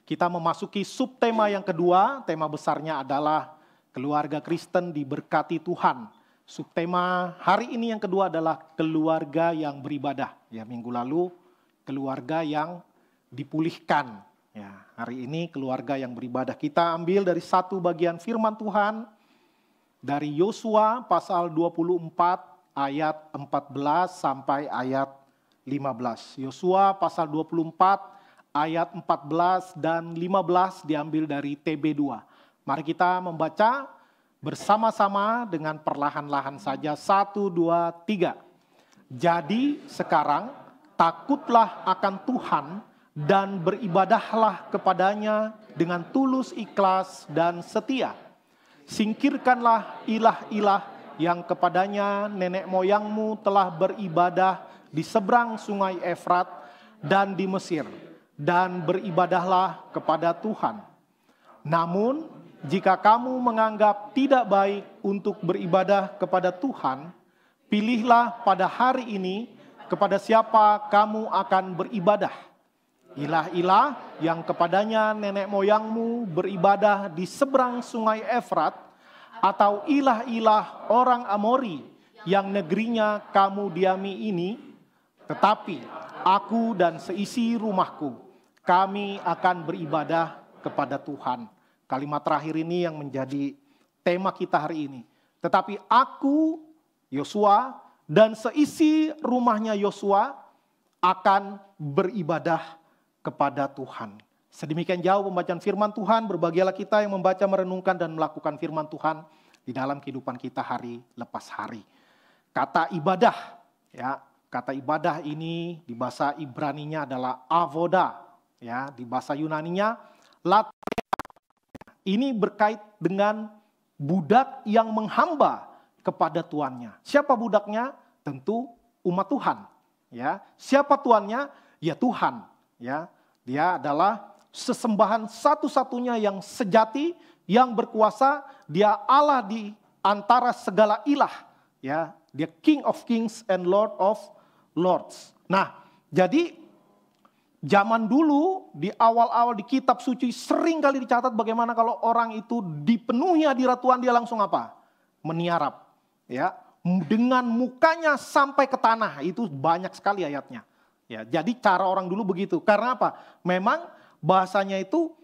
Kita memasuki subtema yang kedua, tema besarnya adalah keluarga Kristen diberkati Tuhan. Subtema hari ini yang kedua adalah keluarga yang beribadah. Ya, minggu lalu keluarga yang dipulihkan. Ya, hari ini keluarga yang beribadah. Kita ambil dari satu bagian firman Tuhan dari Yosua pasal 24 ayat 14 sampai ayat 15. Yosua pasal 24 ayat 14 dan 15 diambil dari TB2. Mari kita membaca bersama-sama dengan perlahan-lahan saja. 1, 2, 3. Jadi sekarang takutlah akan Tuhan dan beribadahlah kepadanya dengan tulus, ikhlas, dan setia. Singkirkanlah ilah-ilah yang kepadanya nenek moyangmu telah beribadah di seberang sungai Efrat dan di Mesir. Dan beribadahlah kepada Tuhan. Namun, jika kamu menganggap tidak baik untuk beribadah kepada Tuhan, pilihlah pada hari ini kepada siapa kamu akan beribadah. Ilah-ilah yang kepadanya nenek moyangmu beribadah di seberang sungai Efrat, atau ilah-ilah orang Amori yang negerinya kamu diami ini, tetapi aku dan seisi rumahku, kami akan beribadah kepada Tuhan. Kalimat terakhir ini yang menjadi tema kita hari ini. Tetapi aku, Yosua, dan seisi rumahnya Yosua akan beribadah kepada Tuhan. Sedemikian jauh pembacaan firman Tuhan. Berbahagialah kita yang membaca, merenungkan, dan melakukan firman Tuhan di dalam kehidupan kita hari lepas hari. Kata ibadah, ya, kata ibadah ini di bahasa Ibraninya adalah avoda. Ya, di bahasa Yunaninya latria. Ini berkait dengan budak yang menghamba kepada tuannya. Siapa budaknya? Tentu umat Tuhan. Ya, siapa tuannya? Ya Tuhan. Ya, dia adalah sesembahan satu-satunya yang sejati, yang berkuasa. Dia Allah di antara segala ilah. Ya, dia King of Kings and Lord of Lords. Nah, jadi zaman dulu di awal-awal di kitab suci sering kali dicatat bagaimana kalau orang itu dipenuhi hadirat Tuhan dia langsung apa? Meniarap. Ya, dengan mukanya sampai ke tanah, itu banyak sekali ayatnya. Ya, jadi cara orang dulu begitu. Karena apa? Memang bahasanya itu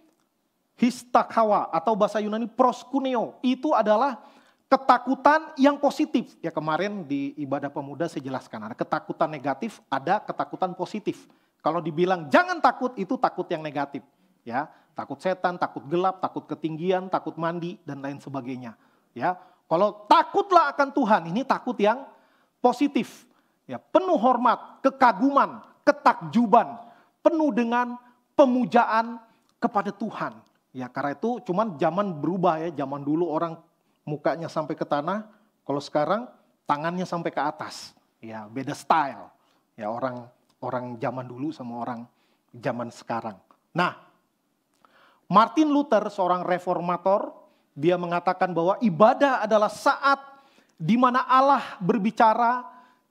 histakawa atau bahasa Yunani proskuneo. Itu adalah ketakutan yang positif. Ya, kemarin di ibadah pemuda saya jelaskan, ada ketakutan negatif, ada ketakutan positif. Kalau dibilang jangan takut, itu takut yang negatif. Ya, takut setan, takut gelap, takut ketinggian, takut mandi, dan lain sebagainya. Ya, kalau takutlah akan Tuhan, ini takut yang positif. Ya, penuh hormat, kekaguman, ketakjuban, penuh dengan pemujaan kepada Tuhan. Ya, karena itu cuman zaman berubah ya. Zaman dulu orang mukanya sampai ke tanah, kalau sekarang tangannya sampai ke atas. Ya, beda style. Ya, orang zaman dulu sama orang zaman sekarang. Nah, Martin Luther, seorang reformator, dia mengatakan bahwa ibadah adalah saat di mana Allah berbicara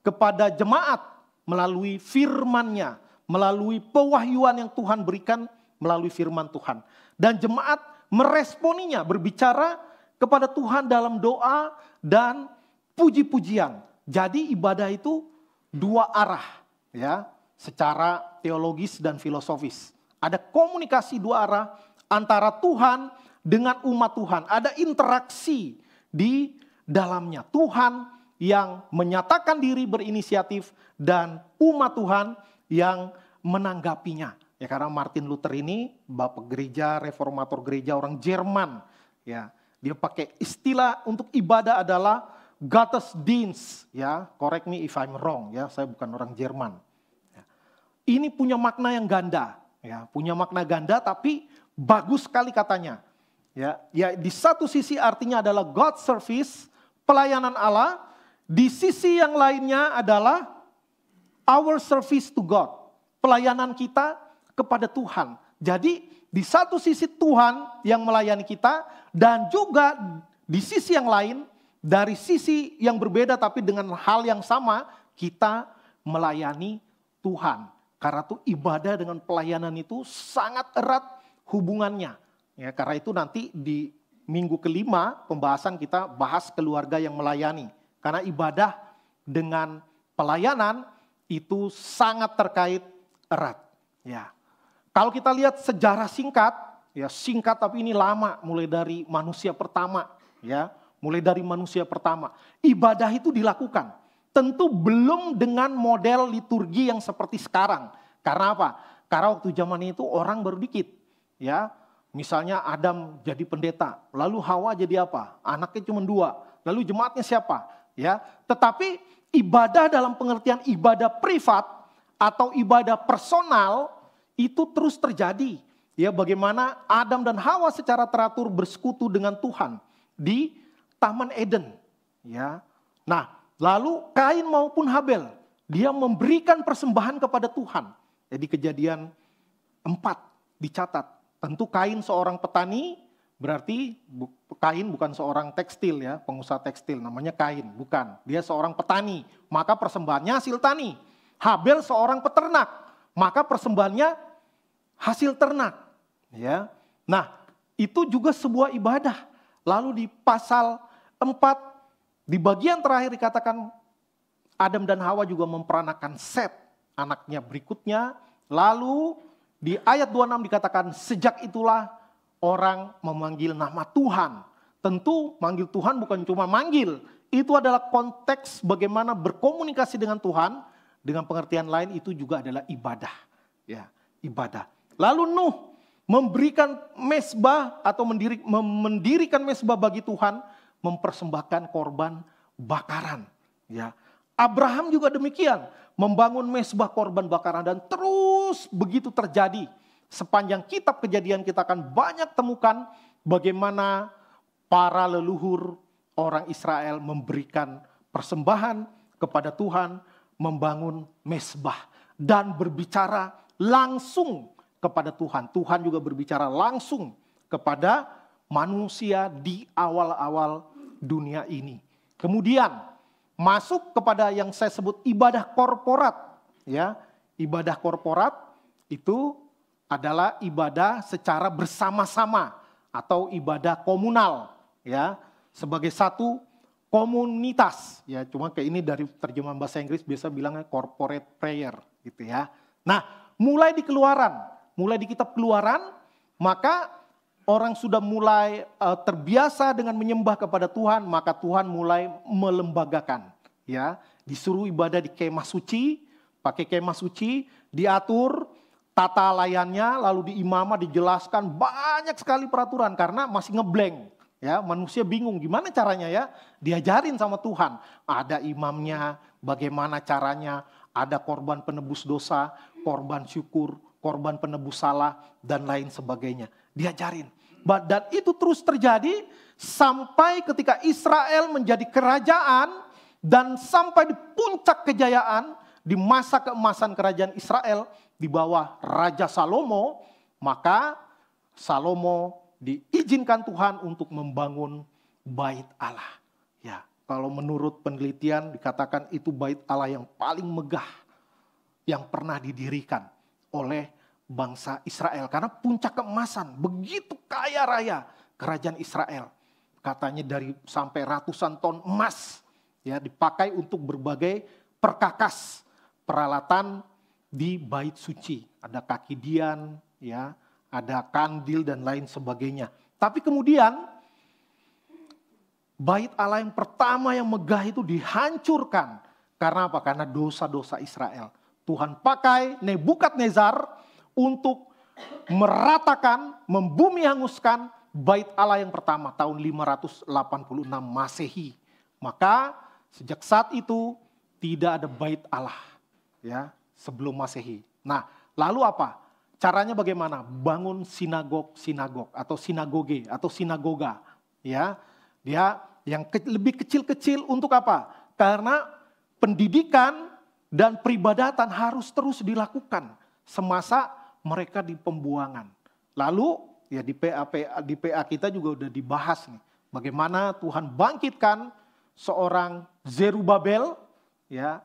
kepada jemaat melalui firman-Nya, melalui pewahyuan yang Tuhan berikan melalui firman Tuhan. Dan jemaat meresponinya, berbicara kepada Tuhan dalam doa dan puji-pujian. Jadi ibadah itu dua arah, ya. Secara teologis dan filosofis. Ada komunikasi dua arah antara Tuhan dengan umat Tuhan. Ada interaksi di dalamnya. Tuhan yang menyatakan diri berinisiatif dan umat Tuhan yang menanggapinya. Ya, karena Martin Luther ini bapak gereja, reformator gereja orang Jerman. Ya, dia pakai istilah untuk ibadah adalah Gottesdienst. Ya, correct me if I'm wrong. Ya, saya bukan orang Jerman. Ini punya makna yang ganda, ya, punya makna ganda tapi bagus sekali katanya. Ya, di satu sisi artinya adalah God service, pelayanan Allah, di sisi yang lainnya adalah our service to God, pelayanan kita kepada Tuhan. Jadi di satu sisi Tuhan yang melayani kita dan juga di sisi yang lain dari sisi yang berbeda tapi dengan hal yang sama kita melayani Tuhan. Karena itu ibadah dengan pelayanan itu sangat erat hubungannya. Ya, karena itu nanti di minggu kelima pembahasan kita bahas keluarga yang melayani. Karena ibadah dengan pelayanan itu sangat terkait erat. Ya. Kalau kita lihat sejarah singkat, ya singkat tapi ini lama, mulai dari manusia pertama, ya, mulai dari manusia pertama. Ibadah itu dilakukan. Tentu belum dengan model liturgi yang seperti sekarang. Karena apa? Karena waktu zaman itu orang baru dikit, ya. Misalnya Adam jadi pendeta, lalu Hawa jadi apa? Anaknya cuma 2. Lalu jemaatnya siapa? Ya, tetapi ibadah dalam pengertian ibadah privat atau ibadah personal itu terus terjadi. Ya, bagaimana Adam dan Hawa secara teratur bersekutu dengan Tuhan di Taman Eden. Ya, nah lalu Kain maupun Habel dia memberikan persembahan kepada Tuhan. Jadi Kejadian 4 dicatat. Tentu Kain seorang petani, berarti Kain bukan seorang tekstil ya, pengusaha tekstil, namanya Kain, bukan. Dia seorang petani, maka persembahannya hasil tani. Habel seorang peternak, maka persembahannya hasil ternak. Ya. Nah, itu juga sebuah ibadah. Lalu di pasal 4, di bagian terakhir dikatakan Adam dan Hawa juga memperanakan Set, anaknya berikutnya. Lalu di ayat 26 dikatakan sejak itulah orang memanggil nama Tuhan. Tentu manggil Tuhan bukan cuma manggil. Itu adalah konteks bagaimana berkomunikasi dengan Tuhan. Dengan pengertian lain itu juga adalah ibadah. Ya, ibadah. Lalu Nuh memberikan mezbah atau mendirikan mezbah bagi Tuhan. Mempersembahkan korban bakaran. Ya. Abraham juga demikian. Membangun mezbah korban bakaran dan terus begitu terjadi. Sepanjang kitab Kejadian kita akan banyak temukan bagaimana para leluhur orang Israel memberikan persembahan kepada Tuhan, membangun mezbah dan berbicara langsung kepada Tuhan. Tuhan juga berbicara langsung kepada manusia di awal-awal dunia ini. Kemudian masuk kepada yang saya sebut ibadah korporat, ya. Ibadah korporat itu adalah ibadah secara bersama-sama atau ibadah komunal, ya, sebagai satu komunitas, ya. Cuma kayak ini dari terjemahan bahasa Inggris biasa bilangnya corporate prayer, gitu ya. Nah, mulai di Keluaran, mulai di kitab Keluaran, maka orang sudah mulai terbiasa dengan menyembah kepada Tuhan, maka Tuhan mulai melembagakan. Ya, disuruh ibadah di kemah suci, pakai kemah suci, diatur tata layannya, lalu di imamah dijelaskan banyak sekali peraturan karena masih ngeblank. Ya, manusia bingung gimana caranya ya, diajarin sama Tuhan. Ada imamnya, bagaimana caranya, ada korban penebus dosa, korban syukur, korban penebus salah, dan lain sebagainya. Diajarin. Dan itu terus terjadi sampai ketika Israel menjadi kerajaan dan sampai di puncak kejayaan di masa keemasan kerajaan Israel di bawah Raja Salomo, maka Salomo diizinkan Tuhan untuk membangun bait Allah. Ya, kalau menurut penelitian dikatakan itu bait Allah yang paling megah yang pernah didirikan oleh bangsa Israel. Karena puncak keemasan, begitu kaya raya kerajaan Israel. Katanya dari sampai ratusan ton emas ya dipakai untuk berbagai perkakas peralatan di bait suci. Ada kaki dian, ya, ada kandil dan lain sebagainya. Tapi kemudian bait Allah yang pertama yang megah itu dihancurkan. Karena apa? Karena dosa-dosa Israel. Tuhan pakai Nebukadnezar untuk meratakan, membumi hanguskan bait Allah yang pertama tahun 586 Masehi. Maka sejak saat itu tidak ada bait Allah ya sebelum Masehi. Nah, lalu apa? Caranya bagaimana? Bangun sinagog atau sinagoge atau sinagoga ya. Dia yang lebih kecil-kecil untuk apa? Karena pendidikan dan peribadatan harus terus dilakukan semasa mereka di pembuangan. Lalu ya di PA kita juga udah dibahas nih. Bagaimana Tuhan bangkitkan seorang Zerubabel, ya.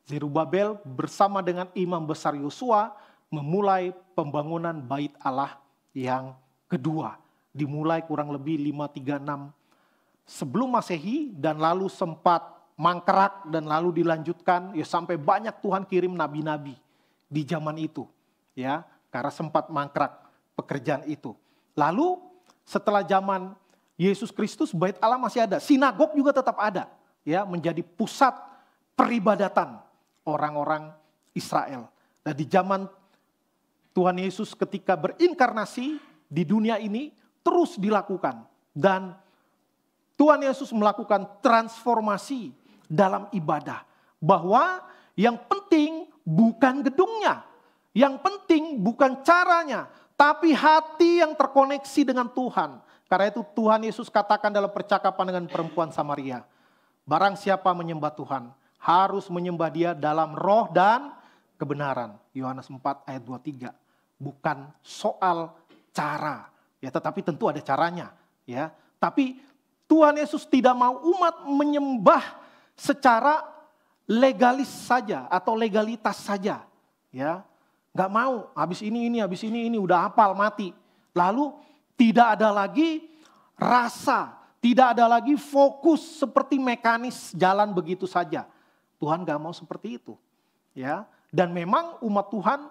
Zerubabel bersama dengan imam besar Yosua memulai pembangunan bait Allah yang kedua. Dimulai kurang lebih 536 sebelum Masehi dan lalu sempat mangkrak dan lalu dilanjutkan ya sampai banyak Tuhan kirim nabi-nabi di zaman itu. Ya, karena sempat mangkrak pekerjaan itu. Lalu setelah zaman Yesus Kristus Bait Allah masih ada, sinagog juga tetap ada ya, menjadi pusat peribadatan orang-orang Israel. Dan di zaman Tuhan Yesus ketika berinkarnasi di dunia ini terus dilakukan. Dan Tuhan Yesus melakukan transformasi dalam ibadah. Bahwa yang penting bukan gedungnya. Yang penting bukan caranya. Tapi hati yang terkoneksi dengan Tuhan. Karena itu Tuhan Yesus katakan dalam percakapan dengan perempuan Samaria. Barang siapa menyembah Tuhan, harus menyembah Dia dalam roh dan kebenaran. Yohanes 4 ayat 23. Bukan soal cara. Ya, tetapi tentu ada caranya. Ya, tapi Tuhan Yesus tidak mau umat menyembah secara legalis saja atau legalitas saja. Ya, nggak mau. Habis ini, udah hafal mati. Lalu tidak ada lagi rasa, tidak ada lagi fokus seperti mekanis jalan begitu saja. Tuhan nggak mau seperti itu. Ya, dan memang umat Tuhan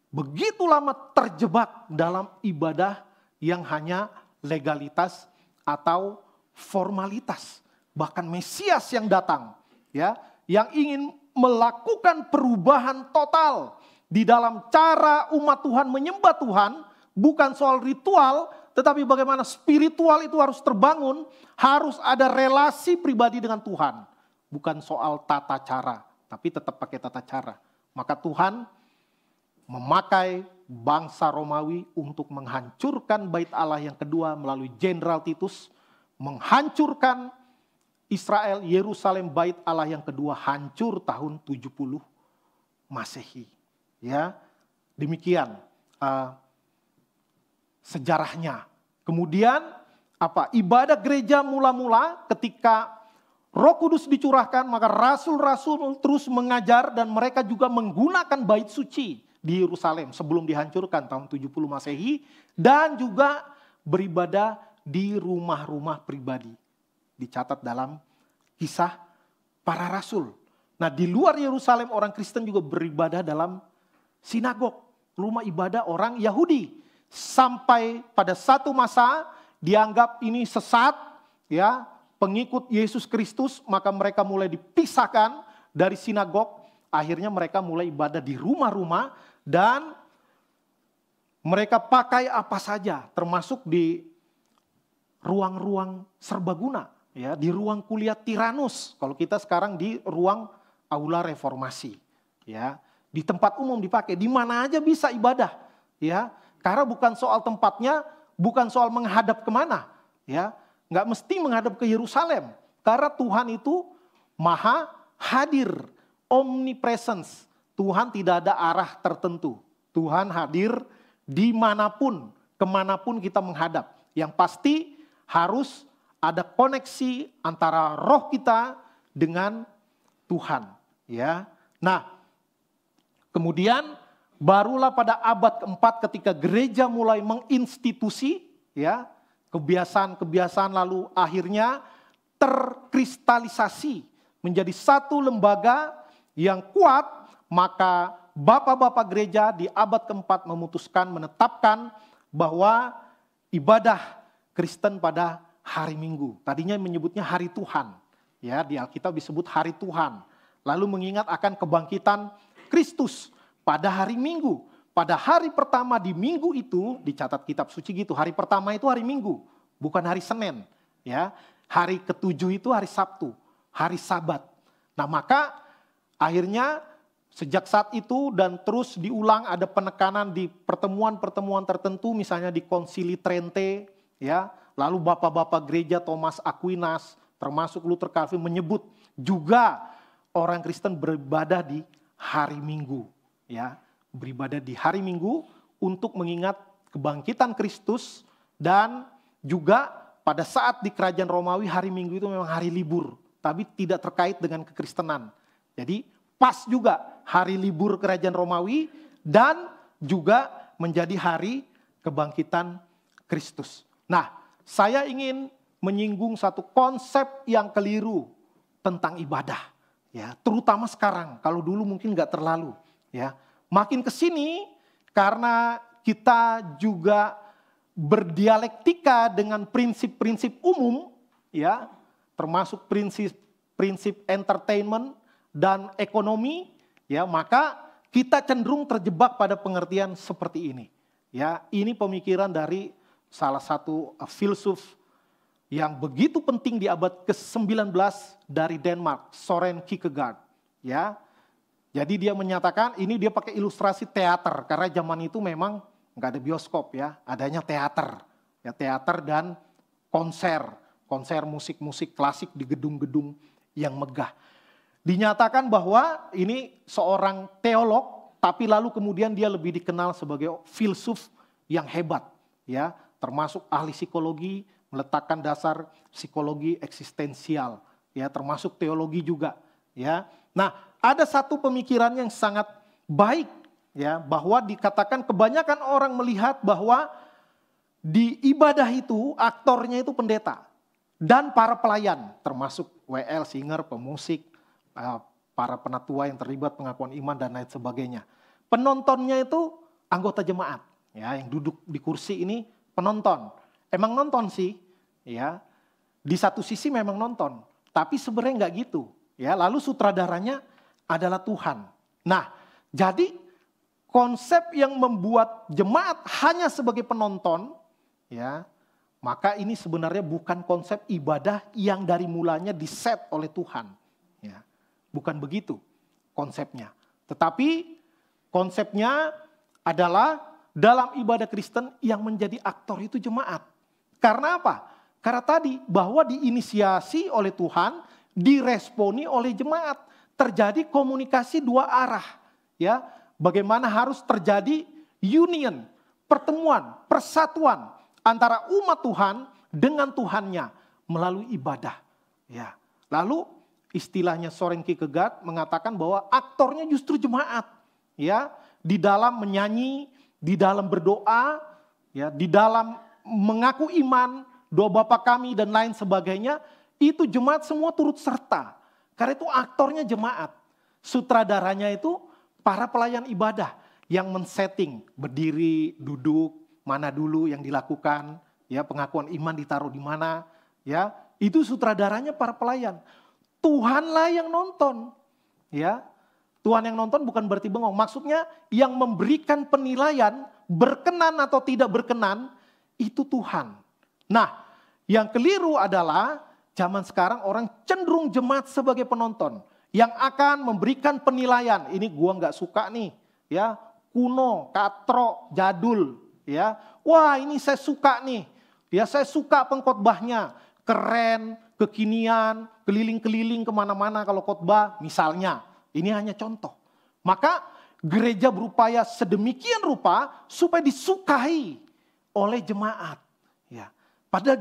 begitu lama terjebak dalam ibadah yang hanya legalitas atau formalitas. Bahkan Mesias yang datang, ya, yang ingin melakukan perubahan total di dalam cara umat Tuhan menyembah Tuhan, bukan soal ritual, tetapi bagaimana spiritual itu harus terbangun, harus ada relasi pribadi dengan Tuhan. Bukan soal tata cara, tapi tetap pakai tata cara. Maka Tuhan memakai bangsa Romawi untuk menghancurkan Bait Allah yang kedua melalui Jenderal Titus, menghancurkan Israel, Yerusalem, Bait Allah yang kedua hancur tahun 70 Masehi. Ya, demikian sejarahnya. Kemudian ibadah gereja mula-mula ketika Roh Kudus dicurahkan, maka rasul-rasul terus mengajar dan mereka juga menggunakan bait suci di Yerusalem sebelum dihancurkan tahun 70 Masehi dan juga beribadah di rumah-rumah pribadi. Dicatat dalam Kisah Para Rasul. Nah, di luar Yerusalem orang Kristen juga beribadah dalam sinagog, rumah ibadah orang Yahudi. Sampai pada satu masa dianggap ini sesat, ya, pengikut Yesus Kristus, maka mereka mulai dipisahkan dari sinagog. Akhirnya mereka mulai ibadah di rumah-rumah dan mereka pakai apa saja, termasuk di ruang-ruang serbaguna, ya, di ruang kuliah Tiranus. Kalau kita sekarang di ruang aula reformasi, ya, di tempat umum dipakai, di mana aja bisa ibadah, ya, karena bukan soal tempatnya, bukan soal menghadap kemana, ya, nggak mesti menghadap ke Yerusalem, karena Tuhan itu maha hadir, omnipresence. Tuhan tidak ada arah tertentu. Tuhan hadir dimanapun, kemanapun kita menghadap. Yang pasti harus ada koneksi antara roh kita dengan Tuhan. Ya, nah, kemudian barulah pada abad keempat ketika gereja mulai menginstitusi, ya, kebiasaan-kebiasaan lalu akhirnya terkristalisasi menjadi satu lembaga yang kuat, maka bapak-bapak gereja di abad keempat memutuskan menetapkan bahwa ibadah Kristen pada hari Minggu. Tadinya menyebutnya hari Tuhan. Ya, di Alkitab disebut hari Tuhan. Lalu mengingat akan kebangkitan Kristus pada hari Minggu. Pada hari pertama di minggu itu, dicatat kitab suci gitu, hari pertama itu hari Minggu, bukan hari Senin. Ya, hari ketujuh itu hari Sabtu, hari Sabat. Nah, maka akhirnya sejak saat itu dan terus diulang ada penekanan di pertemuan-pertemuan tertentu, misalnya di Konsili Trente, ya. Lalu bapak-bapak gereja Thomas Aquinas, termasuk Luther Calvin menyebut juga orang Kristen beribadah di hari Minggu, ya. Beribadah di hari Minggu untuk mengingat kebangkitan Kristus dan juga pada saat di kerajaan Romawi hari Minggu itu memang hari libur, tapi tidak terkait dengan kekristenan. Jadi pas juga hari libur kerajaan Romawi dan juga menjadi hari kebangkitan Kristus. Nah, saya ingin menyinggung satu konsep yang keliru tentang ibadah. Ya, terutama sekarang, kalau dulu mungkin nggak terlalu. Ya, makin kesini karena kita juga berdialektika dengan prinsip-prinsip umum, ya, termasuk prinsip entertainment dan ekonomi, ya, maka kita cenderung terjebak pada pengertian seperti ini. Ya, ini pemikiran dari salah satu filsuf yang begitu penting di abad ke-19 dari Denmark, Søren Kierkegaard. Ya, jadi dia menyatakan, ini dia pakai ilustrasi teater, karena zaman itu memang nggak ada bioskop ya, adanya teater. Ya, teater dan konser musik-musik klasik di gedung-gedung yang megah. Dinyatakan bahwa ini seorang teolog, tapi lalu kemudian dia lebih dikenal sebagai filsuf yang hebat. Ya, termasuk ahli psikologi, meletakkan dasar psikologi eksistensial, ya, termasuk teologi juga, ya. Nah, ada satu pemikiran yang sangat baik, ya, bahwa dikatakan kebanyakan orang melihat bahwa di ibadah itu aktornya itu pendeta dan para pelayan, termasuk WL, singer, pemusik, para penatua yang terlibat pengakuan iman dan lain sebagainya. Penontonnya itu anggota jemaat, ya, yang duduk di kursi ini penonton. Emang nonton sih, ya. Di satu sisi memang nonton, tapi sebenarnya nggak gitu, ya. Lalu sutradaranya adalah Tuhan. Nah, jadi konsep yang membuat jemaat hanya sebagai penonton, ya, maka ini sebenarnya bukan konsep ibadah yang dari mulanya diset oleh Tuhan, ya. Bukan begitu konsepnya. Tetapi konsepnya adalah dalam ibadah Kristen yang menjadi aktor itu jemaat. Karena apa? Karena tadi bahwa diinisiasi oleh Tuhan, diresponi oleh jemaat. Terjadi komunikasi dua arah. Ya, bagaimana harus terjadi union, pertemuan, persatuan antara umat Tuhan dengan Tuhannya melalui ibadah. Ya. Lalu istilahnya Søren Kierkegaard mengatakan bahwa aktornya justru jemaat. Ya, di dalam menyanyi, di dalam berdoa, ya, di dalam mengaku iman, doa Bapa kami dan lain sebagainya, itu jemaat semua turut serta. Karena itu aktornya jemaat. Sutradaranya itu para pelayan ibadah yang men-setting, berdiri, duduk, mana dulu yang dilakukan, ya, pengakuan iman ditaruh di mana, ya. Itu sutradaranya para pelayan. Tuhanlah yang nonton, ya. Tuhan yang nonton bukan berarti bengong. Maksudnya yang memberikan penilaian berkenan atau tidak berkenan itu Tuhan. Nah, yang keliru adalah zaman sekarang orang cenderung jemaat sebagai penonton yang akan memberikan penilaian. Ini gua nggak suka nih, ya, kuno, katro, jadul, ya. Wah, ini saya suka nih, ya, saya suka pengkhotbahnya, keren, kekinian, keliling-keliling kemana-mana kalau khotbah, misalnya. Ini hanya contoh. Maka gereja berupaya sedemikian rupa supaya disukai oleh jemaat. Ya. Pada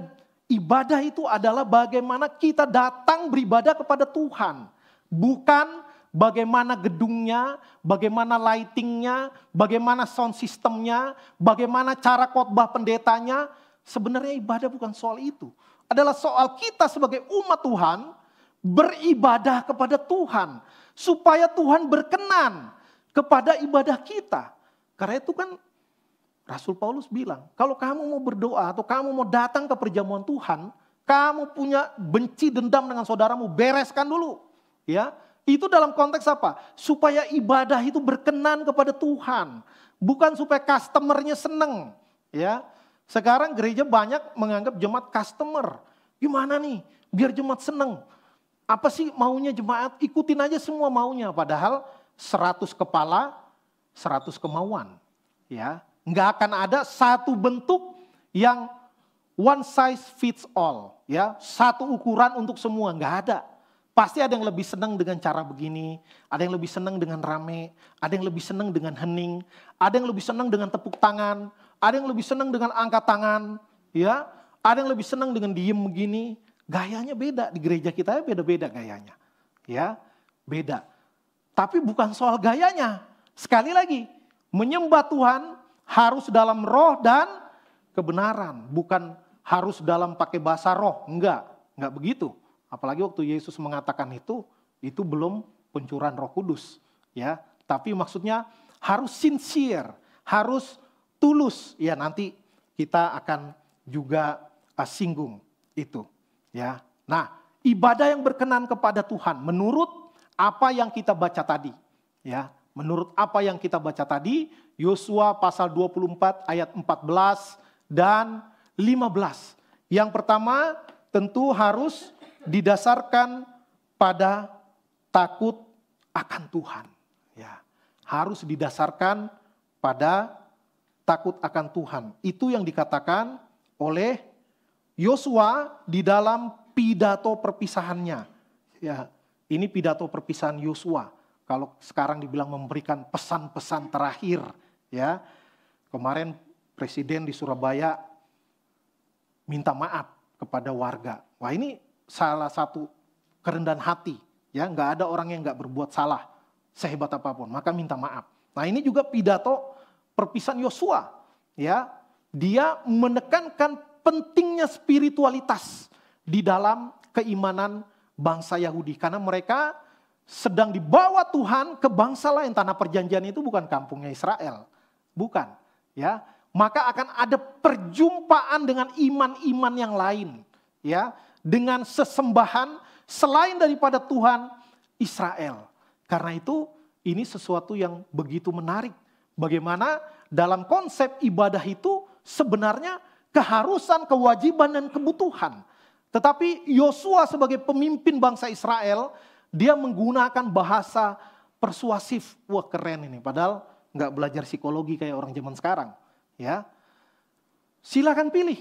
ibadah itu adalah bagaimana kita datang beribadah kepada Tuhan. Bukan bagaimana gedungnya, bagaimana lightingnya, bagaimana sound systemnya, bagaimana cara khotbah pendetanya. Sebenarnya ibadah bukan soal itu. Adalah soal kita sebagai umat Tuhan beribadah kepada Tuhan. Supaya Tuhan berkenan kepada ibadah kita. Karena itu kan Rasul Paulus bilang, kalau kamu mau berdoa atau kamu mau datang ke perjamuan Tuhan, kamu punya benci dendam dengan saudaramu, bereskan dulu. Ya, itu dalam konteks apa? Supaya ibadah itu berkenan kepada Tuhan, bukan supaya customernya seneng. Ya, sekarang gereja banyak menganggap jemaat customer. Gimana nih? Biar jemaat seneng. Apa sih maunya jemaat? Ikutin aja semua maunya. Padahal 100 kepala, 100 kemauan. Ya, nggak akan ada satu bentuk yang one size fits all. Ya, satu ukuran untuk semua, nggak ada. Pasti ada yang lebih senang dengan cara begini, ada yang lebih senang dengan rame, ada yang lebih senang dengan hening, ada yang lebih senang dengan tepuk tangan, ada yang lebih senang dengan angkat tangan, ya, ada yang lebih senang dengan diem begini. Gayanya beda, di gereja kita beda-beda gayanya. Ya, beda. Tapi bukan soal gayanya. Sekali lagi, menyembah Tuhan harus dalam roh dan kebenaran, bukan harus dalam pakai bahasa roh, enggak begitu. Apalagi waktu Yesus mengatakan itu belum pencurahan Roh Kudus, ya. Tapi maksudnya harus sincere, harus tulus. Ya, nanti kita akan juga singgung itu, ya. Nah, ibadah yang berkenan kepada Tuhan menurut apa yang kita baca tadi, ya. Menurut apa yang kita baca tadi, Yosua pasal 24 ayat 14 dan 15. Yang pertama tentu harus didasarkan pada takut akan Tuhan. Ya, harus didasarkan pada takut akan Tuhan. Itu yang dikatakan oleh Yosua di dalam pidato perpisahannya. Ya, ini pidato perpisahan Yosua. Kalau sekarang dibilang memberikan pesan-pesan terakhir, ya. Kemarin presiden di Surabaya minta maaf kepada warga. Wah, ini salah satu kerendahan hati, ya. Nggak ada orang yang nggak berbuat salah sehebat apapun, maka minta maaf. Nah, ini juga pidato perpisahan Yosua, ya. Dia menekankan pentingnya spiritualitas di dalam keimanan bangsa Yahudi, karena mereka sedang dibawa Tuhan ke bangsa lain. Tanah perjanjian itu bukan kampungnya Israel, bukan, ya. Maka akan ada perjumpaan dengan iman-iman yang lain, ya, dengan sesembahan selain daripada Tuhan Israel. Karena itu ini sesuatu yang begitu menarik. Bagaimana dalam konsep ibadah itu sebenarnya keharusan, kewajiban dan kebutuhan. Tetapi Yosua sebagai pemimpin bangsa Israel, dia menggunakan bahasa persuasif. Wah, keren ini. Padahal nggak belajar psikologi kayak orang zaman sekarang. Ya, silakan pilih.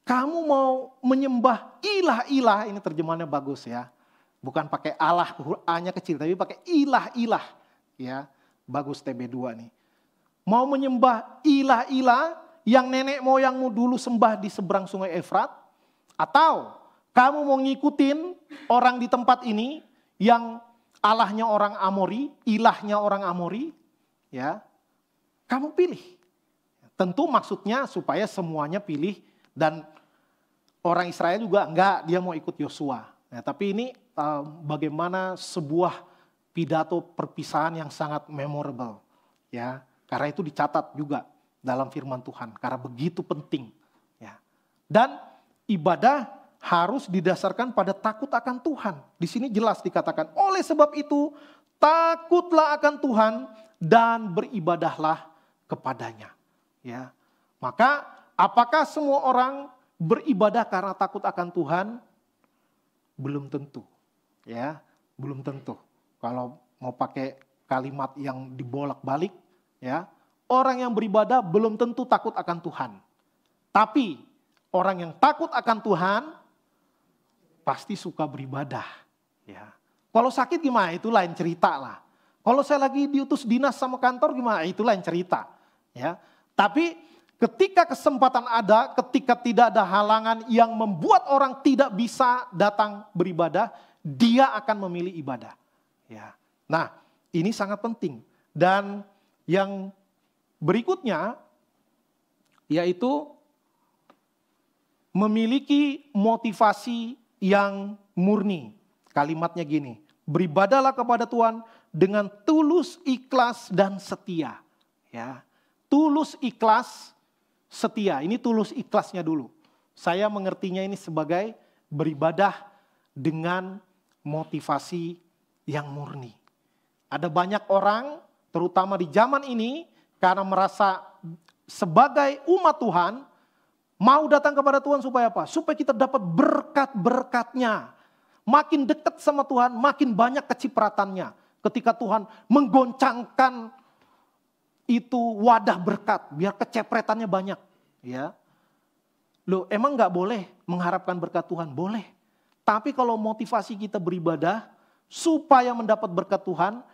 Kamu mau menyembah ilah-ilah, ini terjemahannya bagus, ya. Bukan pakai Allah, A-nya kecil, tapi pakai ilah-ilah. Ya, bagus TB2 nih. Mau menyembah ilah-ilah yang nenek moyangmu dulu sembah di seberang sungai Efrat, atau kamu mau ngikutin orang di tempat ini yang Allahnya orang Amori, ilahnya orang Amori, ya, kamu pilih. Tentu maksudnya supaya semuanya pilih, dan orang Israel juga enggak, dia mau ikut Yosua. Ya, tapi ini bagaimana sebuah pidato perpisahan yang sangat memorable, ya, karena itu dicatat juga dalam firman Tuhan, karena begitu penting, ya. Dan ibadah harus didasarkan pada takut akan Tuhan. Di sini jelas dikatakan, oleh sebab itu takutlah akan Tuhan dan beribadahlah kepadanya. Ya, maka apakah semua orang beribadah karena takut akan Tuhan? Belum tentu. Ya, belum tentu. Kalau mau pakai kalimat yang dibolak-balik, ya, orang yang beribadah belum tentu takut akan Tuhan. Tapi orang yang takut akan Tuhan pasti suka beribadah, ya. Kalau sakit gimana? Itu lain cerita lah. Kalau saya lagi diutus dinas sama kantor gimana? Itu lain cerita, ya. Tapi ketika kesempatan ada, ketika tidak ada halangan yang membuat orang tidak bisa datang beribadah, dia akan memilih ibadah, ya. Nah, ini sangat penting. Dan yang berikutnya yaitu memiliki motivasi yang murni. Kalimatnya gini, beribadahlah kepada Tuhan dengan tulus, ikhlas, dan setia. Ya, tulus, ikhlas, setia. Ini tulus ikhlasnya dulu. Saya mengertinya ini sebagai beribadah dengan motivasi yang murni. Ada banyak orang, terutama di zaman ini, karena merasa sebagai umat Tuhan, mau datang kepada Tuhan supaya apa? Supaya kita dapat berkat-berkatnya. Makin dekat sama Tuhan, makin banyak kecipratannya. Ketika Tuhan menggoncangkan itu wadah berkat, biar kecepretannya banyak. Ya, loh, emang nggak boleh mengharapkan berkat Tuhan? Boleh. Tapi kalau motivasi kita beribadah supaya mendapat berkat Tuhan,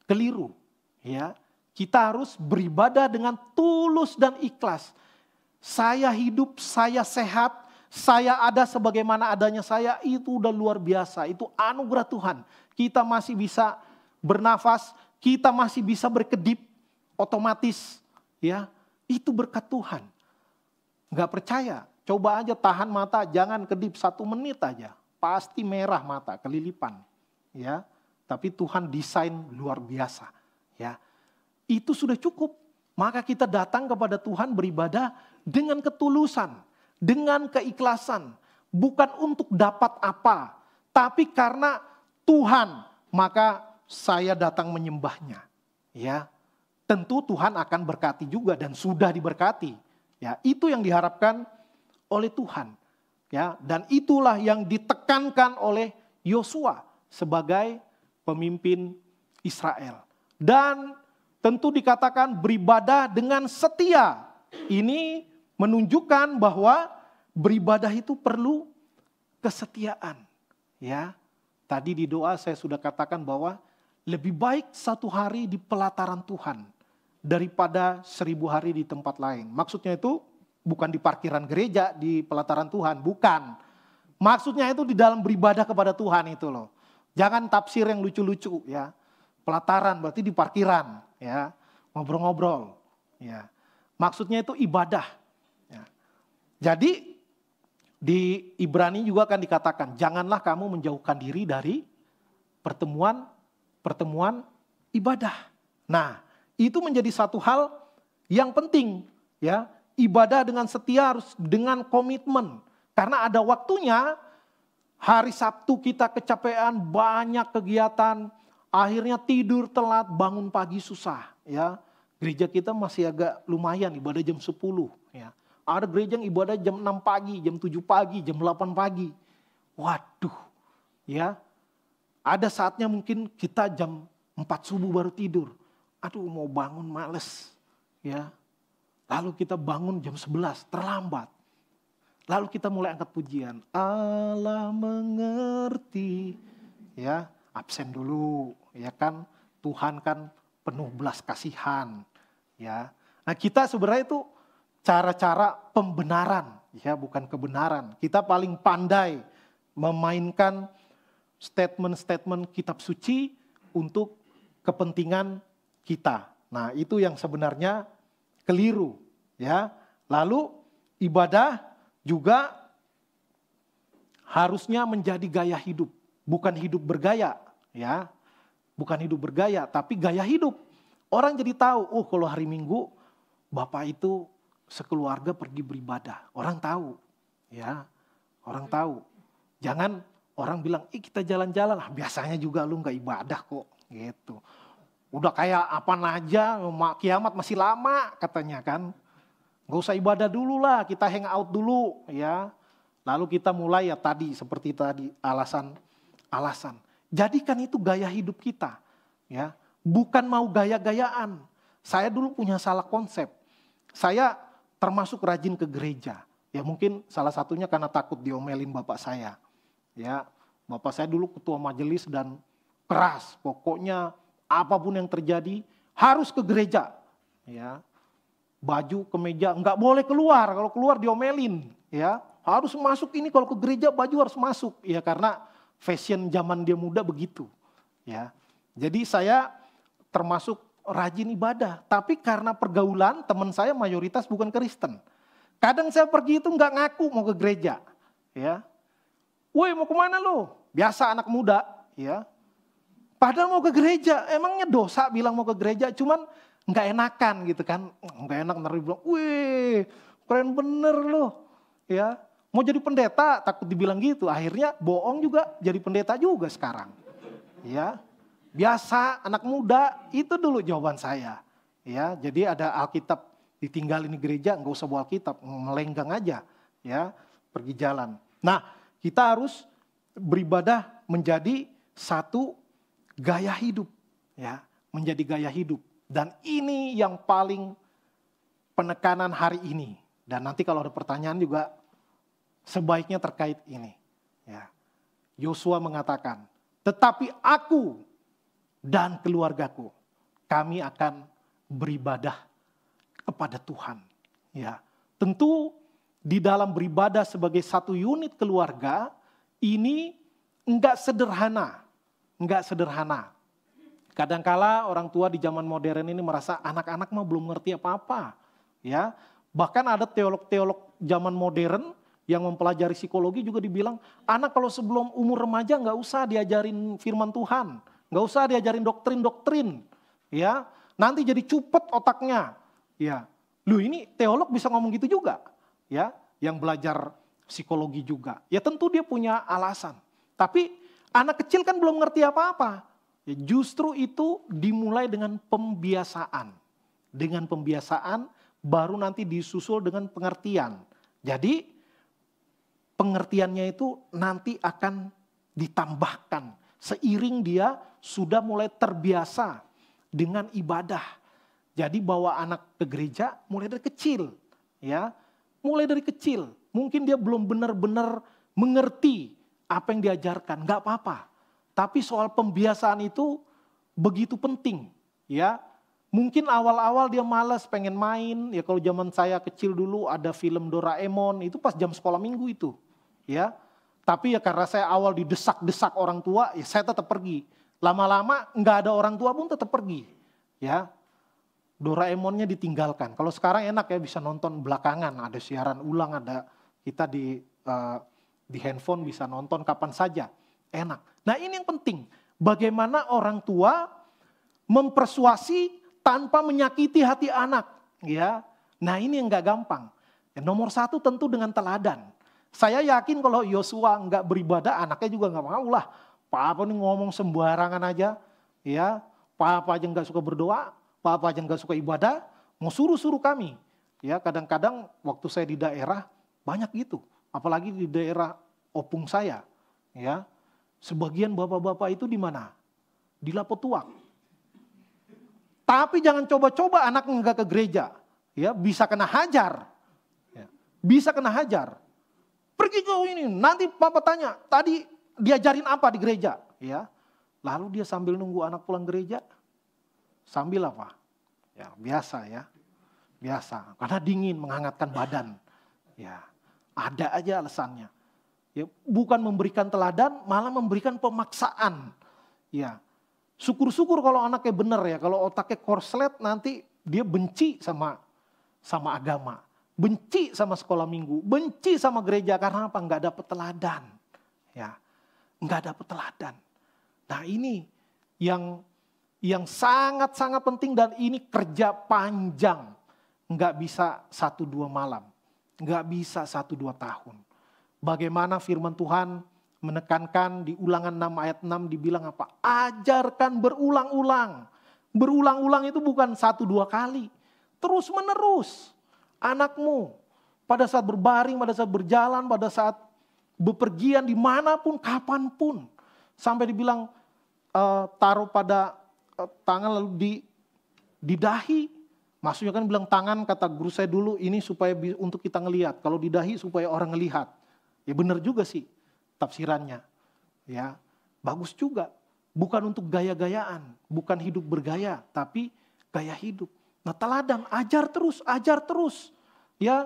keliru. Ya, kita harus beribadah dengan tulus dan ikhlas. Saya hidup, saya sehat, saya ada sebagaimana adanya saya, itu udah luar biasa. Itu anugerah Tuhan. Kita masih bisa bernafas, kita masih bisa berkedip, otomatis, ya, Itu berkat Tuhan. Nggak percaya, coba aja tahan mata, jangan kedip 1 menit aja. Pasti merah mata, kelilipan. Ya, tapi Tuhan desain luar biasa. Ya, itu sudah cukup. Maka kita datang kepada Tuhan beribadah dengan ketulusan, dengan keikhlasan. Bukan untuk dapat apa, tapi karena Tuhan, maka saya datang menyembahnya. Ya, tentu Tuhan akan berkati juga dan sudah diberkati. Ya, itu yang diharapkan oleh Tuhan. Ya, dan itulah yang ditekankan oleh Yosua sebagai pemimpin Israel. Dan tentu dikatakan beribadah dengan setia. Ini menunjukkan bahwa beribadah itu perlu kesetiaan. Ya, tadi di doa saya sudah katakan bahwa lebih baik 1 hari di pelataran Tuhan daripada 1000 hari di tempat lain. Maksudnya itu bukan di parkiran gereja, di pelataran Tuhan, bukan. Maksudnya itu di dalam beribadah kepada Tuhan itu loh. Jangan tafsir yang lucu-lucu ya. Pelataran berarti di parkiran ya, ngobrol-ngobrol ya. Maksudnya itu ibadah. Ya. Jadi di Ibrani juga akan dikatakan, janganlah kamu menjauhkan diri dari pertemuan ibadah. Nah, itu menjadi satu hal yang penting ya. Ibadah dengan setia harus dengan komitmen. Karena ada waktunya, hari Sabtu kita kecapean, banyak kegiatan, akhirnya tidur telat, bangun pagi susah ya. Gereja kita masih agak lumayan ibadah jam 10 ya. Ada gereja yang ibadah jam 6 pagi, jam 7 pagi, jam 8 pagi. Waduh ya. Ada saatnya mungkin kita jam 4 subuh baru tidur. Aduh mau bangun males ya. Lalu kita bangun jam 11 terlambat. Lalu kita mulai angkat pujian. Allah mengerti. Ya, absen dulu ya kan. Tuhan kan penuh belas kasihan ya. Nah, kita sebenarnya itu cara-cara pembenaran ya, bukan kebenaran. Kita paling pandai memainkan statement-statement kitab suci untuk kepentingan kita. Nah, itu yang sebenarnya keliru ya. Lalu ibadah juga harusnya menjadi gaya hidup, bukan hidup bergaya ya. Bukan hidup bergaya tapi gaya hidup. Orang jadi tahu, oh kalau hari Minggu Bapak itu sekeluarga pergi beribadah. Orang tahu ya. Orang tahu. Jangan orang bilang, kita jalan-jalan, biasanya juga lu gak ibadah kok gitu. Udah kayak apa aja, kiamat masih lama katanya kan. Gak usah ibadah dulu lah, kita hang out dulu ya. Lalu kita mulai ya tadi, seperti tadi alasan. Jadikan itu gaya hidup kita ya. Bukan mau gaya-gayaan. Saya dulu punya salah konsep. Saya termasuk rajin ke gereja. Ya mungkin salah satunya karena takut diomelin bapak saya. Ya, bapak saya dulu ketua majelis dan keras. Pokoknya apapun yang terjadi harus ke gereja. Ya, baju kemeja nggak boleh keluar. Kalau keluar diomelin. Ya, harus masuk ini kalau ke gereja baju harus masuk. Ya karena fashion zaman dia muda begitu. Ya, jadi saya termasuk rajin ibadah. Tapi karena pergaulan teman saya mayoritas bukan Kristen. Kadang saya pergi itu nggak ngaku mau ke gereja. Ya, woi mau kemana lo? Biasa anak muda. Ya, padahal mau ke gereja. Emangnya dosa bilang mau ke gereja. Cuman nggak enakan gitu kan. Nggak enak ntar bilang, wih keren bener lo. Ya, mau jadi pendeta takut dibilang gitu. Akhirnya bohong juga jadi pendeta juga sekarang. Ya, biasa anak muda itu dulu jawaban saya. Ya, jadi ada Alkitab ditinggalin di gereja nggak usah bawa Alkitab, melenggang aja. Ya, pergi jalan. Nah, kita harus beribadah menjadi satu gaya hidup. Ya, menjadi gaya hidup. Dan ini yang paling penekanan hari ini. Dan nanti kalau ada pertanyaan juga sebaiknya terkait ini. Ya, Yosua mengatakan, tetapi aku dan keluargaku, kami akan beribadah kepada Tuhan. Ya, tentu di dalam beribadah sebagai satu unit keluarga ini enggak sederhana. Kadangkala orang tua di zaman modern ini merasa anak-anak mah belum ngerti apa-apa. Ya, bahkan ada teolog-teolog zaman modern yang mempelajari psikologi juga dibilang, anak kalau sebelum umur remaja nggak usah diajarin firman Tuhan, nggak usah diajarin doktrin-doktrin, ya, nanti jadi cupet otaknya, ya. Lu ini teolog bisa ngomong gitu juga, ya, yang belajar psikologi juga. Ya tentu dia punya alasan, tapi anak kecil kan belum ngerti apa-apa. Ya, justru itu dimulai dengan pembiasaan, baru nanti disusul dengan pengertian. Jadi pengertiannya itu nanti akan ditambahkan seiring dia sudah mulai terbiasa dengan ibadah. Jadi bawa anak ke gereja mulai dari kecil, ya, mulai dari kecil. Mungkin dia belum benar-benar mengerti apa yang diajarkan, nggak apa-apa. Tapi soal pembiasaan itu begitu penting, ya. Mungkin awal-awal dia malas pengen main, ya kalau zaman saya kecil dulu ada film Doraemon, itu pas jam sekolah minggu itu. Ya, tapi ya karena saya awal didesak-desak orang tua, ya saya tetap pergi. Lama-lama nggak ada orang tua pun tetap pergi. Ya, Doraemonnya ditinggalkan. Kalau sekarang enak ya bisa nonton belakangan, ada siaran ulang, ada kita di handphone bisa nonton kapan saja, enak. Nah ini yang penting, bagaimana orang tua mempersuasi tanpa menyakiti hati anak. Ya, nah ini yang nggak gampang. Ya, nomor satu tentu dengan teladan. Saya yakin kalau Yosua nggak beribadah, anaknya juga nggak mau lah. Papa nih ngomong sembarangan aja, ya. Papa aja nggak suka berdoa, papa aja nggak suka ibadah, mau suruh-suruh kami. Ya, kadang-kadang waktu saya di daerah banyak gitu, apalagi di daerah opung saya, ya. Sebagian bapak-bapak itu di mana? Di Lapotuak. Tapi jangan coba-coba anak nggak ke gereja, ya bisa kena hajar, ya. Bisa kena hajar. Pergi ke ini, nanti papa tanya, tadi diajarin apa di gereja? Ya, lalu dia sambil nunggu anak pulang gereja, sambil apa? Ya biasa ya, biasa. Karena dingin, menghangatkan badan. Ya, ada aja alasannya. Ya, bukan memberikan teladan, malah memberikan pemaksaan. Ya, syukur-syukur kalau anaknya benar ya, kalau otaknya korslet nanti dia benci sama agama. Benci sama sekolah minggu, benci sama gereja karena apa? Nggak dapet teladan, ya, nggak dapet teladan. Nah ini yang sangat-sangat penting dan ini kerja panjang, nggak bisa 1-2 malam, nggak bisa 1-2 tahun. Bagaimana firman Tuhan menekankan di Ulangan 6 ayat 6 dibilang apa? Ajarkan berulang-ulang. Berulang-ulang itu bukan 1-2 kali, terus menerus. Anakmu pada saat berbaring, pada saat berjalan, pada saat bepergian dimanapun, kapanpun. Sampai dibilang taruh pada tangan lalu di dahi. Maksudnya kan bilang tangan, kata guru saya dulu, ini supaya untuk kita ngelihat. Kalau di dahi supaya orang ngelihat. Ya benar juga sih tafsirannya. Ya, bagus juga. Bukan untuk gaya-gayaan, bukan hidup bergaya, tapi gaya hidup. Nah teladan, ajar terus. Ya,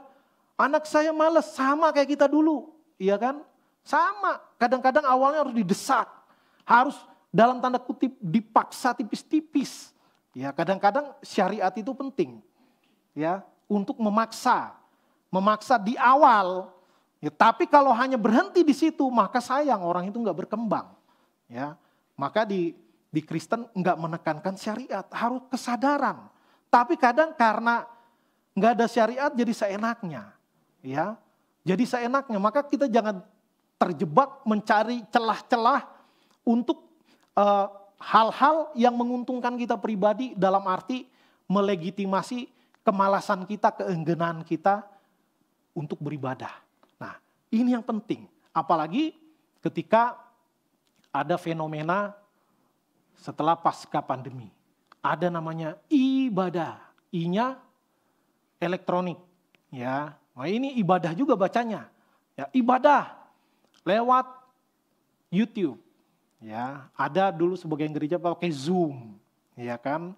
anak saya malas sama kayak kita dulu, iya kan? Sama, kadang-kadang awalnya harus didesak, harus dalam tanda kutip dipaksa tipis-tipis. Ya, kadang-kadang syariat itu penting, ya, untuk memaksa di awal. Ya, tapi kalau hanya berhenti di situ, maka sayang orang itu nggak berkembang. Ya, maka di Kristen nggak menekankan syariat, harus kesadaran. Tapi kadang karena nggak ada syariat jadi seenaknya, ya. Jadi seenaknya, maka kita jangan terjebak mencari celah-celah untuk hal-hal yang menguntungkan kita pribadi dalam arti melegitimasi kemalasan kita, keengganan kita untuk beribadah. Nah, ini yang penting. Apalagi ketika ada fenomena setelah pasca pandemi. Ada namanya ibadah, I-nya elektronik, ya. Nah ini ibadah juga bacanya, ya ibadah lewat YouTube, ya. Ada dulu sebagian gereja pakai Zoom, ya kan.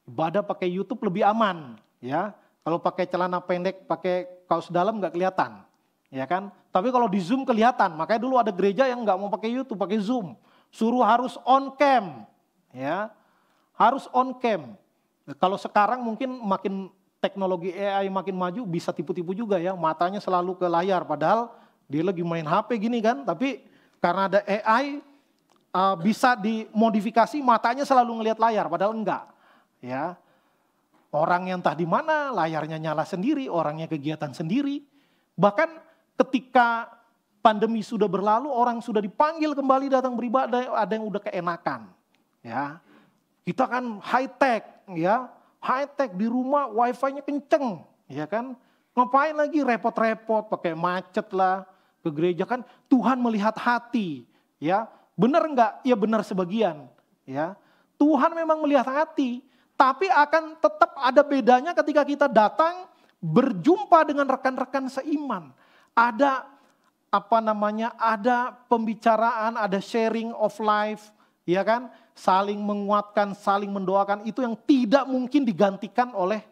Ibadah pakai YouTube lebih aman, ya. Kalau pakai celana pendek, pakai kaos dalam nggak kelihatan, ya kan. Tapi kalau di Zoom kelihatan, makanya dulu ada gereja yang nggak mau pakai YouTube, pakai Zoom, suruh harus on cam, ya. Harus on cam. Kalau sekarang mungkin makin teknologi AI makin maju bisa tipu-tipu juga ya. Matanya selalu ke layar padahal dia lagi main HP gini kan. Tapi karena ada AI bisa dimodifikasi matanya selalu ngelihat layar padahal enggak. Ya. Orang yang entah di mana layarnya nyala sendiri, orangnya kegiatan sendiri. Bahkan ketika pandemi sudah berlalu, orang sudah dipanggil kembali datang beribadah, ada yang udah keenakan. Ya. Kita kan high tech, ya. High tech di rumah wifi-nya kenceng, ya kan? Ngapain lagi repot-repot pakai macet lah ke gereja kan? Tuhan melihat hati, ya. Benar enggak? Ya benar sebagian, ya. Tuhan memang melihat hati, tapi akan tetap ada bedanya ketika kita datang berjumpa dengan rekan-rekan seiman. Ada ada pembicaraan, ada sharing of life, ya kan? Saling menguatkan, saling mendoakan, itu yang tidak mungkin digantikan oleh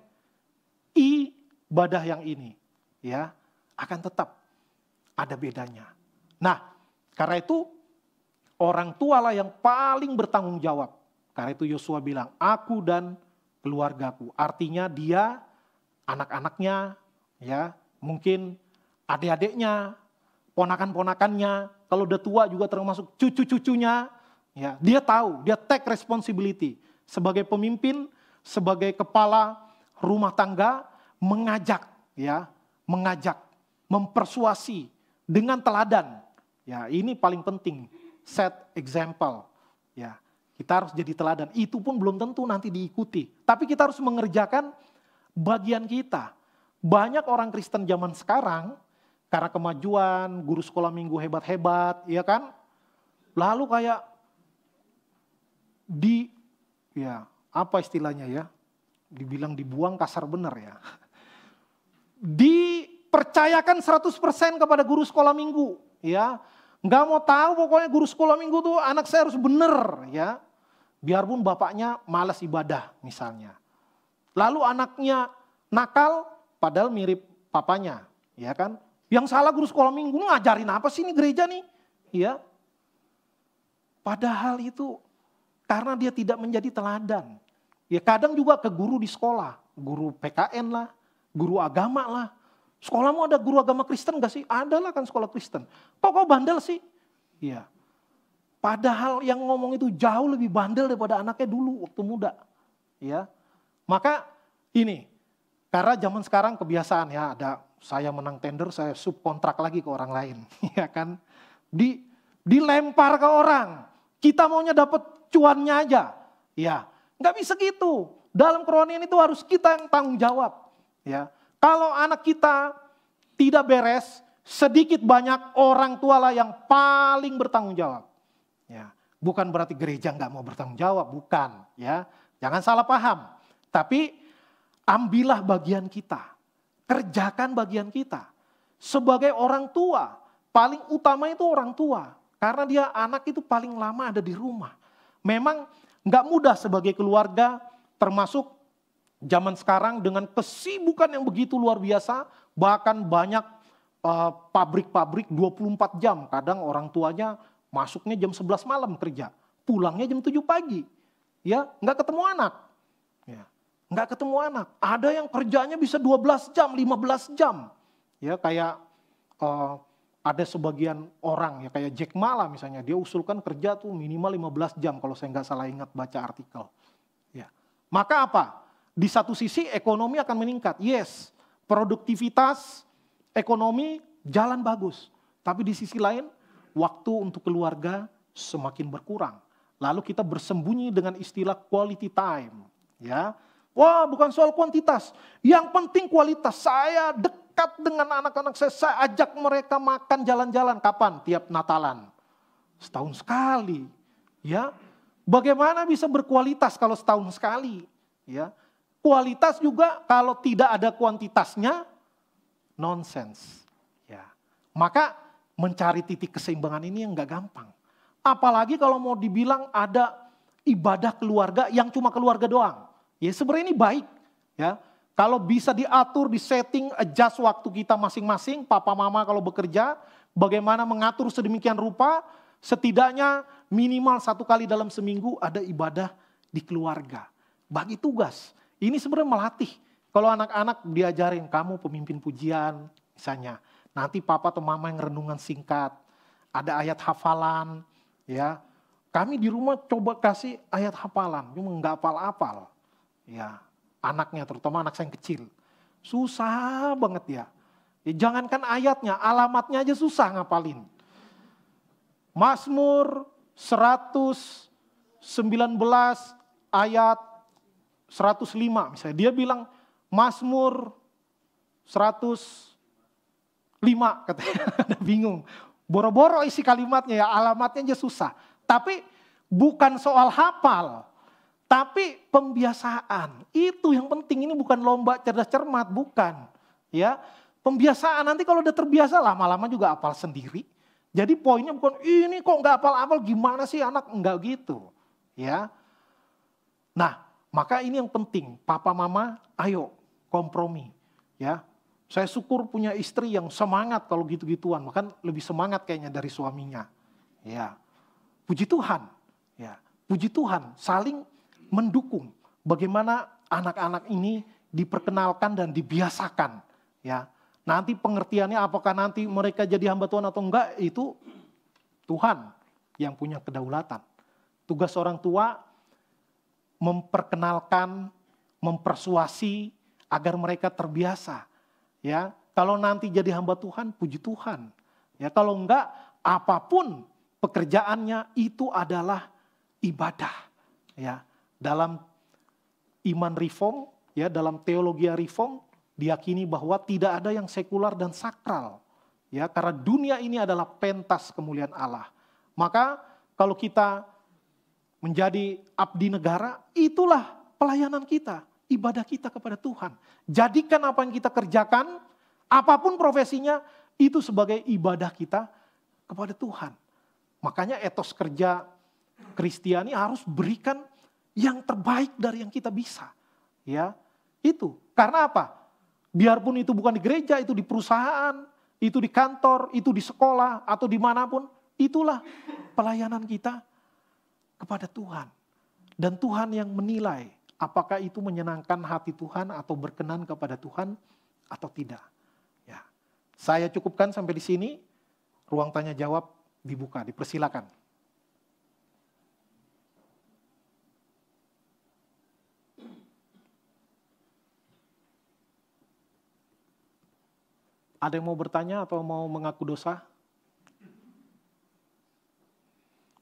ibadah yang ini. Ya, akan tetap ada bedanya. Nah, karena itu orang tua lah yang paling bertanggung jawab. Karena itu Yosua bilang, aku dan keluargaku. Artinya dia, anak-anaknya, ya, mungkin adik-adiknya, ponakan-ponakannya, kalau udah tua juga termasuk cucu-cucunya, ya, dia tahu, dia take responsibility sebagai pemimpin, sebagai kepala rumah tangga, mengajak, mempersuasi dengan teladan. Ya, ini paling penting, set example. Ya, kita harus jadi teladan. Itu pun belum tentu nanti diikuti, tapi kita harus mengerjakan bagian kita. Banyak orang Kristen zaman sekarang karena kemajuan, guru sekolah minggu hebat-hebat, ya kan? Lalu kayak apa istilahnya ya? Dibilang dibuang kasar bener ya. Dipercayakan 100% kepada guru sekolah minggu, ya. Nggak mau tahu pokoknya guru sekolah minggu tuh anak saya harus bener, ya. Biarpun bapaknya malas ibadah misalnya. Lalu anaknya nakal padahal mirip papanya, ya kan? Yang salah guru sekolah minggu ngajarin apa sih ini gereja nih? Ya. Padahal itu karena dia tidak menjadi teladan. Ya kadang juga ke guru di sekolah, guru PKN lah, guru agama lah. Sekolahmu ada guru agama Kristen gak sih? Ada lah kan sekolah Kristen. Kok kau bandel sih? Iya. Padahal yang ngomong itu jauh lebih bandel daripada anaknya dulu waktu muda. Ya. Maka ini, karena zaman sekarang kebiasaan ya, ada saya menang tender, saya subkontrak lagi ke orang lain. Ya kan? Dilempar ke orang. Kita maunya dapat cuannya aja. Ya, nggak bisa gitu. Dalam kerohanian itu harus kita yang tanggung jawab. Ya. Kalau anak kita tidak beres, sedikit banyak orang tua lah yang paling bertanggung jawab. Ya, bukan berarti gereja nggak mau bertanggung jawab, bukan. Ya, jangan salah paham. Tapi ambillah bagian kita, kerjakan bagian kita. Sebagai orang tua, paling utama itu orang tua, karena dia anak itu paling lama ada di rumah. Memang nggak mudah sebagai keluarga, termasuk zaman sekarang dengan kesibukan yang begitu luar biasa, bahkan banyak pabrik-pabrik 24 jam, kadang orang tuanya masuknya jam 11 malam kerja, pulangnya jam 7 pagi. Ya, nggak ketemu anak. Ya, nggak ketemu anak. Ada yang kerjanya bisa 12 jam, 15 jam. Ya, kayak ada sebagian orang ya kayak Jack Ma lah misalnya, dia usulkan kerja tuh minimal 15 jam kalau saya nggak salah ingat baca artikel. Ya. Maka apa? Di satu sisi ekonomi akan meningkat. Yes, produktivitas ekonomi jalan bagus. Tapi di sisi lain waktu untuk keluarga semakin berkurang. Lalu kita bersembunyi dengan istilah quality time. Ya, wah bukan soal kuantitas. Yang penting kualitas. Saya dekat dengan anak-anak saya ajak mereka makan jalan-jalan. Kapan? Tiap Natalan. Setahun sekali. Ya, bagaimana bisa berkualitas kalau setahun sekali? Ya, kualitas juga kalau tidak ada kuantitasnya, nonsense. Ya, maka mencari titik keseimbangan ini yang gak gampang. Apalagi kalau mau dibilang ada ibadah keluarga yang cuma keluarga doang. Ya sebenarnya ini baik. Ya, kalau bisa diatur, disetting, adjust waktu kita masing-masing, papa mama kalau bekerja, bagaimana mengatur sedemikian rupa, setidaknya minimal 1 kali dalam seminggu ada ibadah di keluarga. Bagi tugas. Ini sebenarnya melatih Kalau anak-anak diajarin, kamu pemimpin pujian misalnya. Nanti papa atau mama yang renungan singkat. Ada ayat hafalan. Ya, kami di rumah coba kasih ayat hafalan. Cuma nggak hafal-hafal. Ya, anaknya terutama anak saya yang kecil. Susah banget ya. Jangankan ayatnya, alamatnya aja susah ngapalin. Mazmur 119 ayat 105 misalnya. Dia bilang Mazmur 105 katanya. Bingung. Boro-boro isi kalimatnya ya, alamatnya aja susah. Tapi bukan soal hafal. Tapi pembiasaan. Itu yang penting, ini bukan lomba cerdas cermat, bukan. Ya, pembiasaan, nanti kalau udah terbiasa lama-lama juga hafal sendiri. Jadi poinnya bukan ini kok nggak hafal-hafal, gimana sih anak, enggak gitu. Ya. Nah, maka ini yang penting, papa mama ayo kompromi. Ya. Saya syukur punya istri yang semangat kalau gitu-gituan, bahkan lebih semangat kayaknya dari suaminya. Ya. Puji Tuhan. Ya. Puji Tuhan, saling mendukung bagaimana anak-anak ini diperkenalkan dan dibiasakan. Ya. Nanti pengertiannya apakah nanti mereka jadi hamba Tuhan atau enggak, itu Tuhan yang punya kedaulatan. Tugas orang tua memperkenalkan, mempersuasi agar mereka terbiasa. Ya, kalau nanti jadi hamba Tuhan, puji Tuhan. Ya, kalau enggak, apapun pekerjaannya itu adalah ibadah. Ya, dalam iman reform, ya, dalam teologi reform, diyakini bahwa tidak ada yang sekular dan sakral. Ya, karena dunia ini adalah pentas kemuliaan Allah. Maka kalau kita menjadi abdi negara, itulah pelayanan kita, ibadah kita kepada Tuhan. Jadikan apa yang kita kerjakan, apapun profesinya, itu sebagai ibadah kita kepada Tuhan. Makanya etos kerja Kristiani harus berikan yang terbaik dari yang kita bisa. Ya, itu. Karena apa? Biarpun itu bukan di gereja, itu di perusahaan, itu di kantor, itu di sekolah, atau dimanapun, itulah pelayanan kita kepada Tuhan. Dan Tuhan yang menilai apakah itu menyenangkan hati Tuhan atau berkenan kepada Tuhan atau tidak. Ya. Saya cukupkan sampai di sini, ruang tanya jawab dibuka, dipersilakan. Ada yang mau bertanya atau mau mengaku dosa?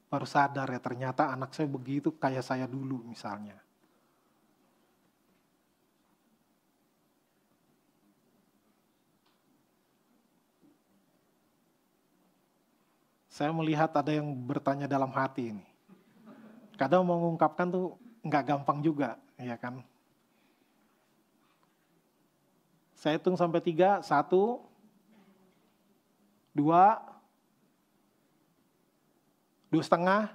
Baru sadar ya, ternyata anak saya begitu kayak saya dulu misalnya. Saya melihat ada yang bertanya dalam hati ini. Kadang mau mengungkapkan tuh nggak gampang juga, ya kan? Saya hitung sampai 3, 1, 2, 2,5,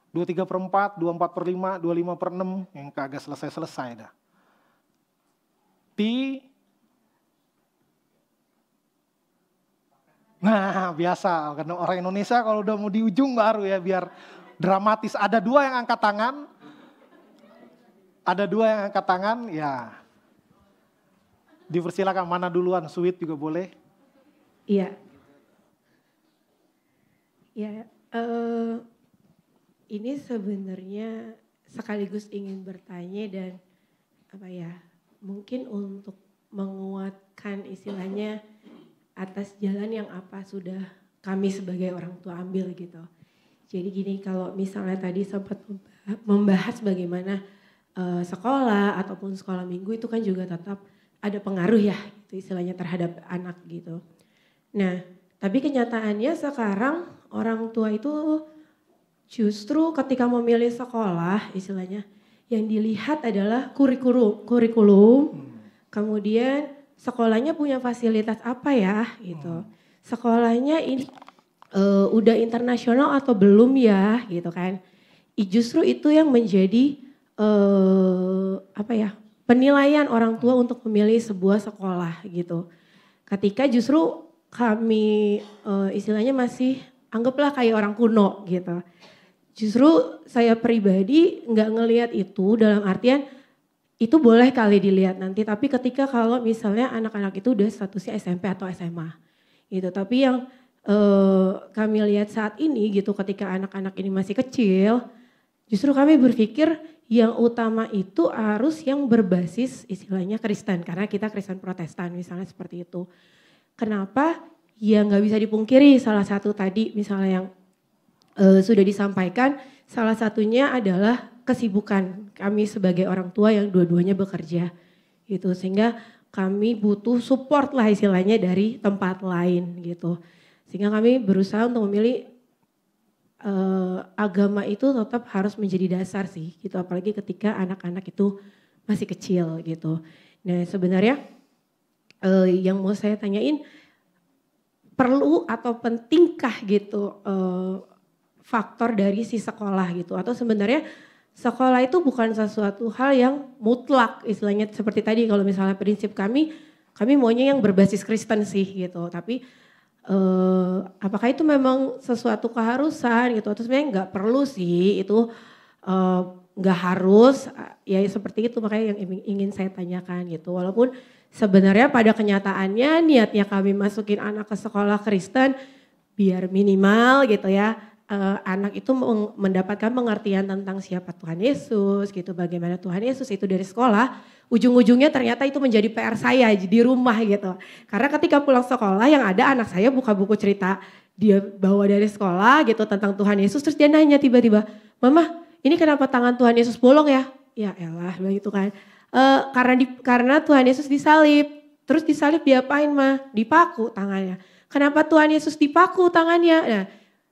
2/3/4, 2/4/5, 2/5/6, yang kagak selesai-selesai dah. Nah biasa, karena orang Indonesia kalau udah mau di ujung baru ya biar dramatis. Ada 2 yang angkat tangan, ya. Dipersilakan, mana duluan, Sweet juga boleh. Iya. Ya, ini sebenarnya sekaligus ingin bertanya dan mungkin untuk menguatkan istilahnya atas jalan yang apa sudah kami sebagai orang tua ambil gitu. Jadi gini, kalau misalnya tadi sempat membahas bagaimana sekolah ataupun sekolah minggu itu kan juga tetap ada pengaruh ya, itu istilahnya terhadap anak gitu. Nah, tapi kenyataannya sekarang orang tua itu justru ketika memilih sekolah istilahnya yang dilihat adalah kurikulum, kemudian sekolahnya punya fasilitas apa ya gitu. Sekolahnya ini udah internasional atau belum ya gitu kan. Justru itu yang menjadi penilaian orang tua untuk memilih sebuah sekolah gitu. Ketika justru kami istilahnya masih anggaplah kayak orang kuno gitu. Justru saya pribadi nggak ngelihat itu dalam artian itu boleh kali dilihat nanti, tapi ketika kalau misalnya anak-anak itu udah statusnya SMP atau SMA gitu. Tapi yang kami lihat saat ini gitu, ketika anak-anak ini masih kecil, justru kami berpikir yang utama itu harus yang berbasis istilahnya Kristen, karena kita Kristen Protestan misalnya seperti itu. Kenapa? Ya nggak bisa dipungkiri, salah satu tadi misalnya yang sudah disampaikan, salah satunya adalah kesibukan kami sebagai orang tua yang dua-duanya bekerja gitu, sehingga kami butuh support lah istilahnya dari tempat lain gitu, sehingga kami berusaha untuk memilih agama itu tetap harus menjadi dasar sih gitu, apalagi ketika anak-anak itu masih kecil gitu. Nah sebenarnya yang mau saya tanyain, perlu atau pentingkah gitu faktor dari si sekolah gitu, atau sebenarnya sekolah itu bukan sesuatu hal yang mutlak istilahnya, seperti tadi kalau misalnya prinsip kami maunya yang berbasis Kristen sih gitu, tapi apakah itu memang sesuatu keharusan gitu, atau sebenarnya nggak perlu sih itu, nggak harus, ya seperti itu makanya yang ingin saya tanyakan gitu. Walaupun sebenarnya pada kenyataannya niatnya kami masukin anak ke sekolah Kristen biar minimal gitu ya, anak itu mendapatkan pengertian tentang siapa Tuhan Yesus gitu, bagaimana Tuhan Yesus itu dari sekolah, ujung-ujungnya ternyata itu menjadi PR saya di rumah gitu. Karena ketika pulang sekolah yang ada anak saya buka buku cerita dia bawa dari sekolah gitu tentang Tuhan Yesus, terus dia nanya tiba-tiba, "Mama, ini kenapa tangan Tuhan Yesus bolong ya?" Ya elah begitu kan. Karena Tuhan Yesus disalib. Terus disalib diapain mah? Dipaku tangannya. Kenapa Tuhan Yesus dipaku tangannya? Nah,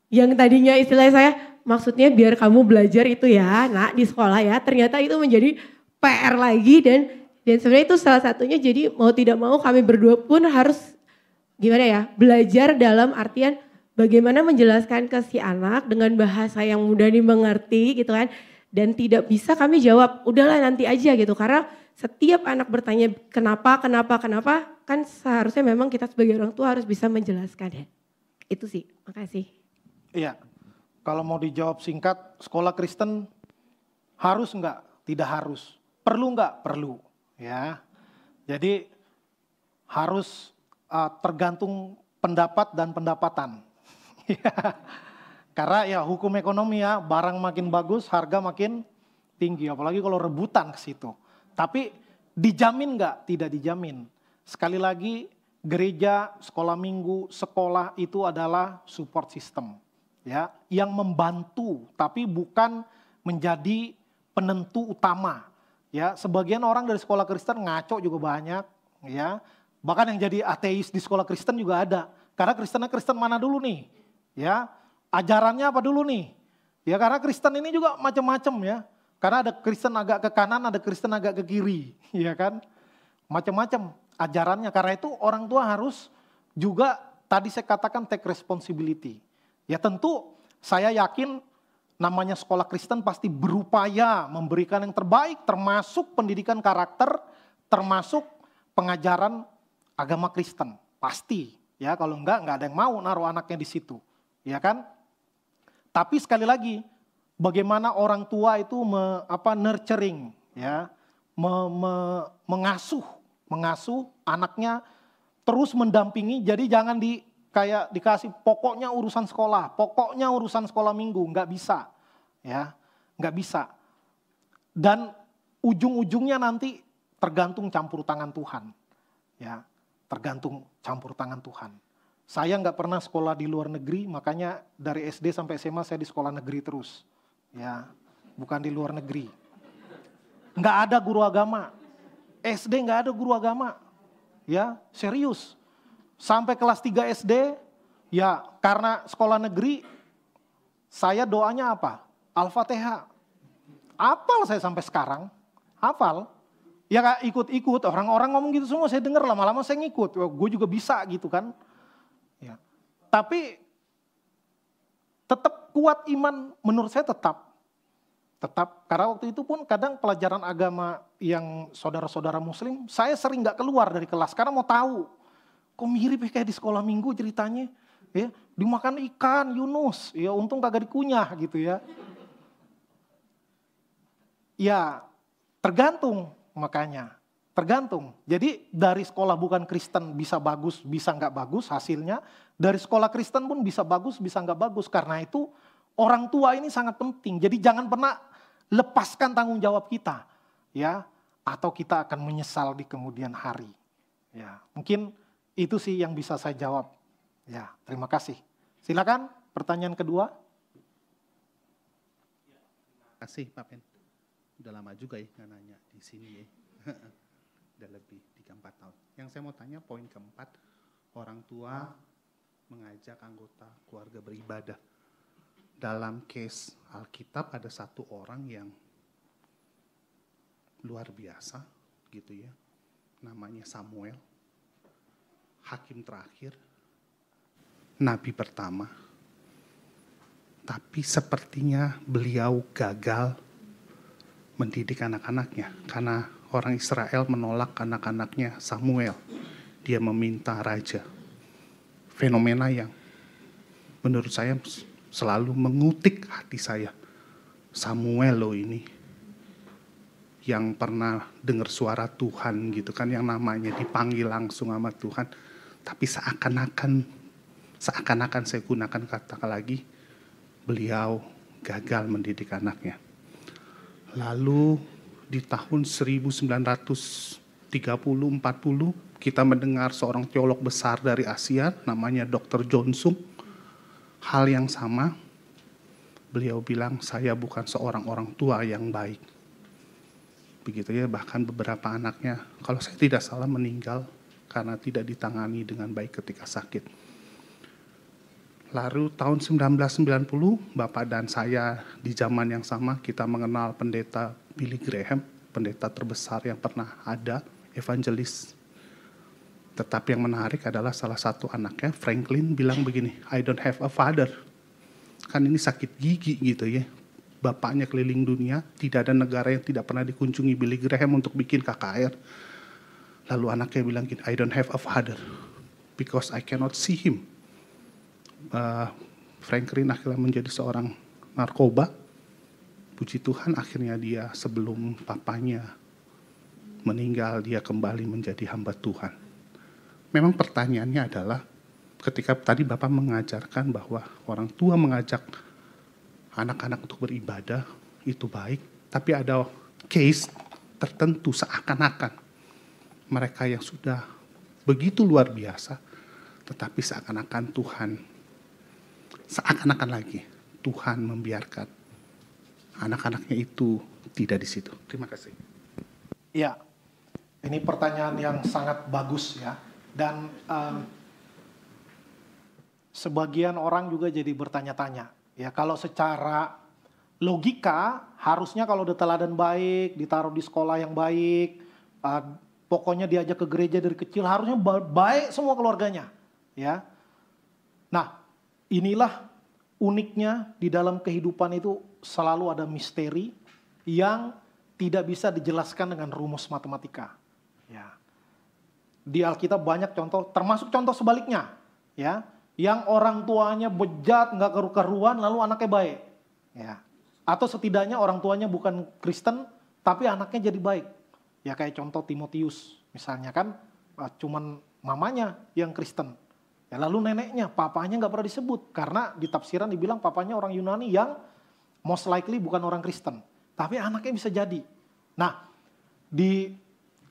yang tadinya istilahnya saya, maksudnya biar kamu belajar itu ya nak di sekolah ya, ternyata itu menjadi PR lagi, dan sebenarnya itu salah satunya, jadi mau tidak mau kami berdua pun harus gimana ya, belajar dalam artian bagaimana menjelaskan ke si anak dengan bahasa yang mudah dimengerti gitu kan, dan tidak bisa kami jawab udahlah nanti aja gitu, karena setiap anak bertanya kenapa kan seharusnya memang kita sebagai orang tua harus bisa menjelaskan ya. Itu sih, makasih. Iya, kalau mau dijawab singkat, sekolah Kristen harus enggak? Tidak harus. Perlu enggak? Perlu. Ya, jadi harus tergantung pendapat dan pendapatan. Karena ya hukum ekonomi ya, barang makin bagus, harga makin tinggi. Apalagi kalau rebutan ke situ. Tapi dijamin enggak? Tidak dijamin. Sekali lagi, gereja, sekolah minggu, sekolah itu adalah support system. Ya, yang membantu tapi bukan menjadi penentu utama. Ya, sebagian orang dari sekolah Kristen ngaco juga banyak, ya. Bahkan yang jadi ateis di sekolah Kristen juga ada. Karena Kristen mana dulu nih? Ya, ajarannya apa dulu nih? Ya, karena Kristen ini juga macam-macam ya. Karena ada Kristen agak ke kanan, ada Kristen agak ke kiri, ya kan? Macam-macam ajarannya. Karena itu orang tua harus juga tadi saya katakan take responsibility. Ya tentu saya yakin namanya sekolah Kristen pasti berupaya memberikan yang terbaik, termasuk pendidikan karakter, termasuk pengajaran agama Kristen. Pasti ya, kalau enggak ada yang mau naruh anaknya di situ. Ya kan? Tapi sekali lagi, bagaimana orang tua itu nurturing ya, mengasuh anaknya, terus mendampingi, jadi jangan kayak dikasih pokoknya urusan sekolah minggu, nggak bisa, ya, nggak bisa. Dan ujung-ujungnya nanti tergantung campur tangan Tuhan, ya, tergantung campur tangan Tuhan. Saya nggak pernah sekolah di luar negeri, makanya dari SD sampai SMA saya di sekolah negeri terus, ya, bukan di luar negeri. Nggak ada guru agama, SD nggak ada guru agama, ya, serius. Sampai kelas 3 SD, ya karena sekolah negeri, saya doanya apa? Al-Fatihah. Hafal saya sampai sekarang, hafal. Ya gak ikut-ikut, orang-orang ngomong gitu semua, saya dengar lama-lama saya ngikut. Gue juga bisa gitu kan. Ya. Tapi tetap kuat iman, menurut saya tetap. Karena waktu itu pun kadang pelajaran agama yang saudara-saudara muslim, saya sering gak keluar dari kelas karena mau tahu. Kok mirip kayak di sekolah minggu ceritanya, ya dimakan ikan Yunus, ya untung kagak dikunyah gitu ya. Ya tergantung makanya. Tergantung. Jadi dari sekolah bukan Kristen bisa bagus, bisa nggak bagus hasilnya. Dari sekolah Kristen pun bisa bagus, bisa nggak bagus. Karena itu orang tua ini sangat penting. Jadi jangan pernah lepaskan tanggung jawab kita. Ya, atau kita akan menyesal di kemudian hari. Ya, mungkin itu sih yang bisa saya jawab. Ya, terima kasih. Silakan pertanyaan kedua. Terima kasih Pak Pen. Udah lama juga ya nggak nanya di sini ya. Udah lebih 3-4 tahun. Yang saya mau tanya poin keempat, orang tua mengajak anggota keluarga beribadah. Dalam case Alkitab ada satu orang yang luar biasa gitu ya. Namanya Samuel. Hakim terakhir. Nabi pertama. Tapi sepertinya beliau gagal mendidik anak-anaknya karena orang Israel menolak anak-anaknya Samuel. Dia meminta raja. Fenomena yang menurut saya selalu mengutik hati saya. Samuel loh ini yang pernah dengar suara Tuhan gitu kan, yang namanya dipanggil langsung sama Tuhan. Tapi seakan-akan saya gunakan kata lagi, beliau gagal mendidik anaknya. Lalu di tahun 1930-40 kita mendengar seorang teolog besar dari Asia namanya Dr. John Sung. Hal yang sama, beliau bilang saya bukan seorang orang tua yang baik. Begitu ya, bahkan beberapa anaknya kalau saya tidak salah meninggal karena tidak ditangani dengan baik ketika sakit. Lalu tahun 1990, Bapak dan saya di zaman yang sama kita mengenal pendeta Billy Graham, pendeta terbesar yang pernah ada, evangelis. Tetapi yang menarik adalah salah satu anaknya, Franklin, bilang begini, I don't have a father. Kan ini sakit gigi gitu ya. Bapaknya keliling dunia, tidak ada negara yang tidak pernah dikunjungi Billy Graham untuk bikin KKR. Lalu anaknya bilang gini, I don't have a father because I cannot see him. Franklin akhirnya menjadi seorang narkoba. Puji Tuhan akhirnya dia sebelum papanya meninggal dia kembali menjadi hamba Tuhan. Memang pertanyaannya adalah ketika tadi Bapak mengajarkan bahwa orang tua mengajak anak-anak untuk beribadah itu baik, tapi ada case tertentu seakan-akan mereka yang sudah begitu luar biasa, tetapi seakan-akan Tuhan membiarkan anak-anaknya itu tidak di situ. Terima kasih. Ya, ini pertanyaan yang sangat bagus ya. Dan sebagian orang juga jadi bertanya-tanya. Ya, kalau secara logika harusnya kalau udah teladan baik, ditaruh di sekolah yang baik, pokoknya diajak ke gereja dari kecil, harusnya baik semua keluarganya. Ya, nah inilah uniknya di dalam kehidupan itu selalu ada misteri yang tidak bisa dijelaskan dengan rumus matematika. Ya. Di Alkitab banyak contoh, termasuk contoh sebaliknya, ya, yang orang tuanya bejat, nggak karu-karuan, lalu anaknya baik, ya. Atau setidaknya orang tuanya bukan Kristen, tapi anaknya jadi baik, ya kayak contoh Timotius, misalnya kan, cuman mamanya yang Kristen. Ya, lalu neneknya, papanya nggak pernah disebut. Karena di tafsiran dibilang papanya orang Yunani yang most likely bukan orang Kristen. Tapi anaknya bisa jadi. Nah, di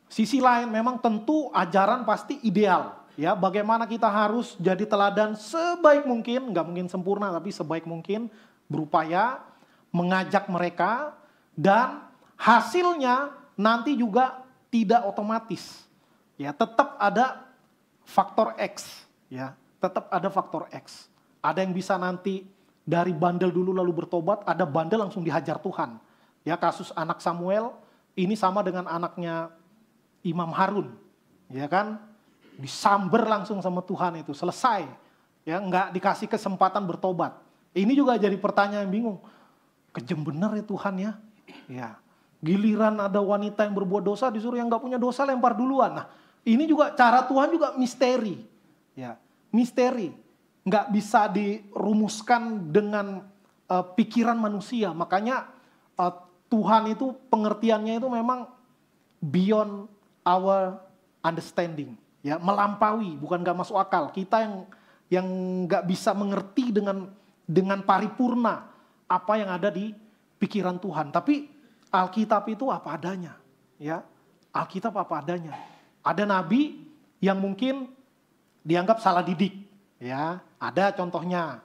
sisi lain memang tentu ajaran pasti ideal. Ya, bagaimana kita harus jadi teladan sebaik mungkin, nggak mungkin sempurna tapi sebaik mungkin, berupaya mengajak mereka dan hasilnya nanti juga tidak otomatis. Ya, tetap ada faktor X. Ya, tetap ada faktor X. Ada yang bisa nanti dari bandel dulu lalu bertobat, ada bandel langsung dihajar Tuhan. Ya, kasus anak Samuel ini sama dengan anaknya Imam Harun. Ya kan? Disamber langsung sama Tuhan itu, selesai. Ya, nggak dikasih kesempatan bertobat. Ini juga jadi pertanyaan yang bingung. Kejem bener ya Tuhan ya. Ya. Giliran ada wanita yang berbuat dosa disuruh yang nggak punya dosa lempar duluan. Nah, ini juga cara Tuhan juga misteri. Ya, misteri, nggak bisa dirumuskan dengan pikiran manusia. Makanya Tuhan itu pengertiannya itu memang beyond our understanding, ya, melampaui, bukan nggak masuk akal. Kita yang nggak bisa mengerti dengan paripurna apa yang ada di pikiran Tuhan. Tapi Alkitab itu apa adanya, ya. Alkitab apa adanya. Ada nabi yang mungkin dianggap salah didik, ya. Ada contohnya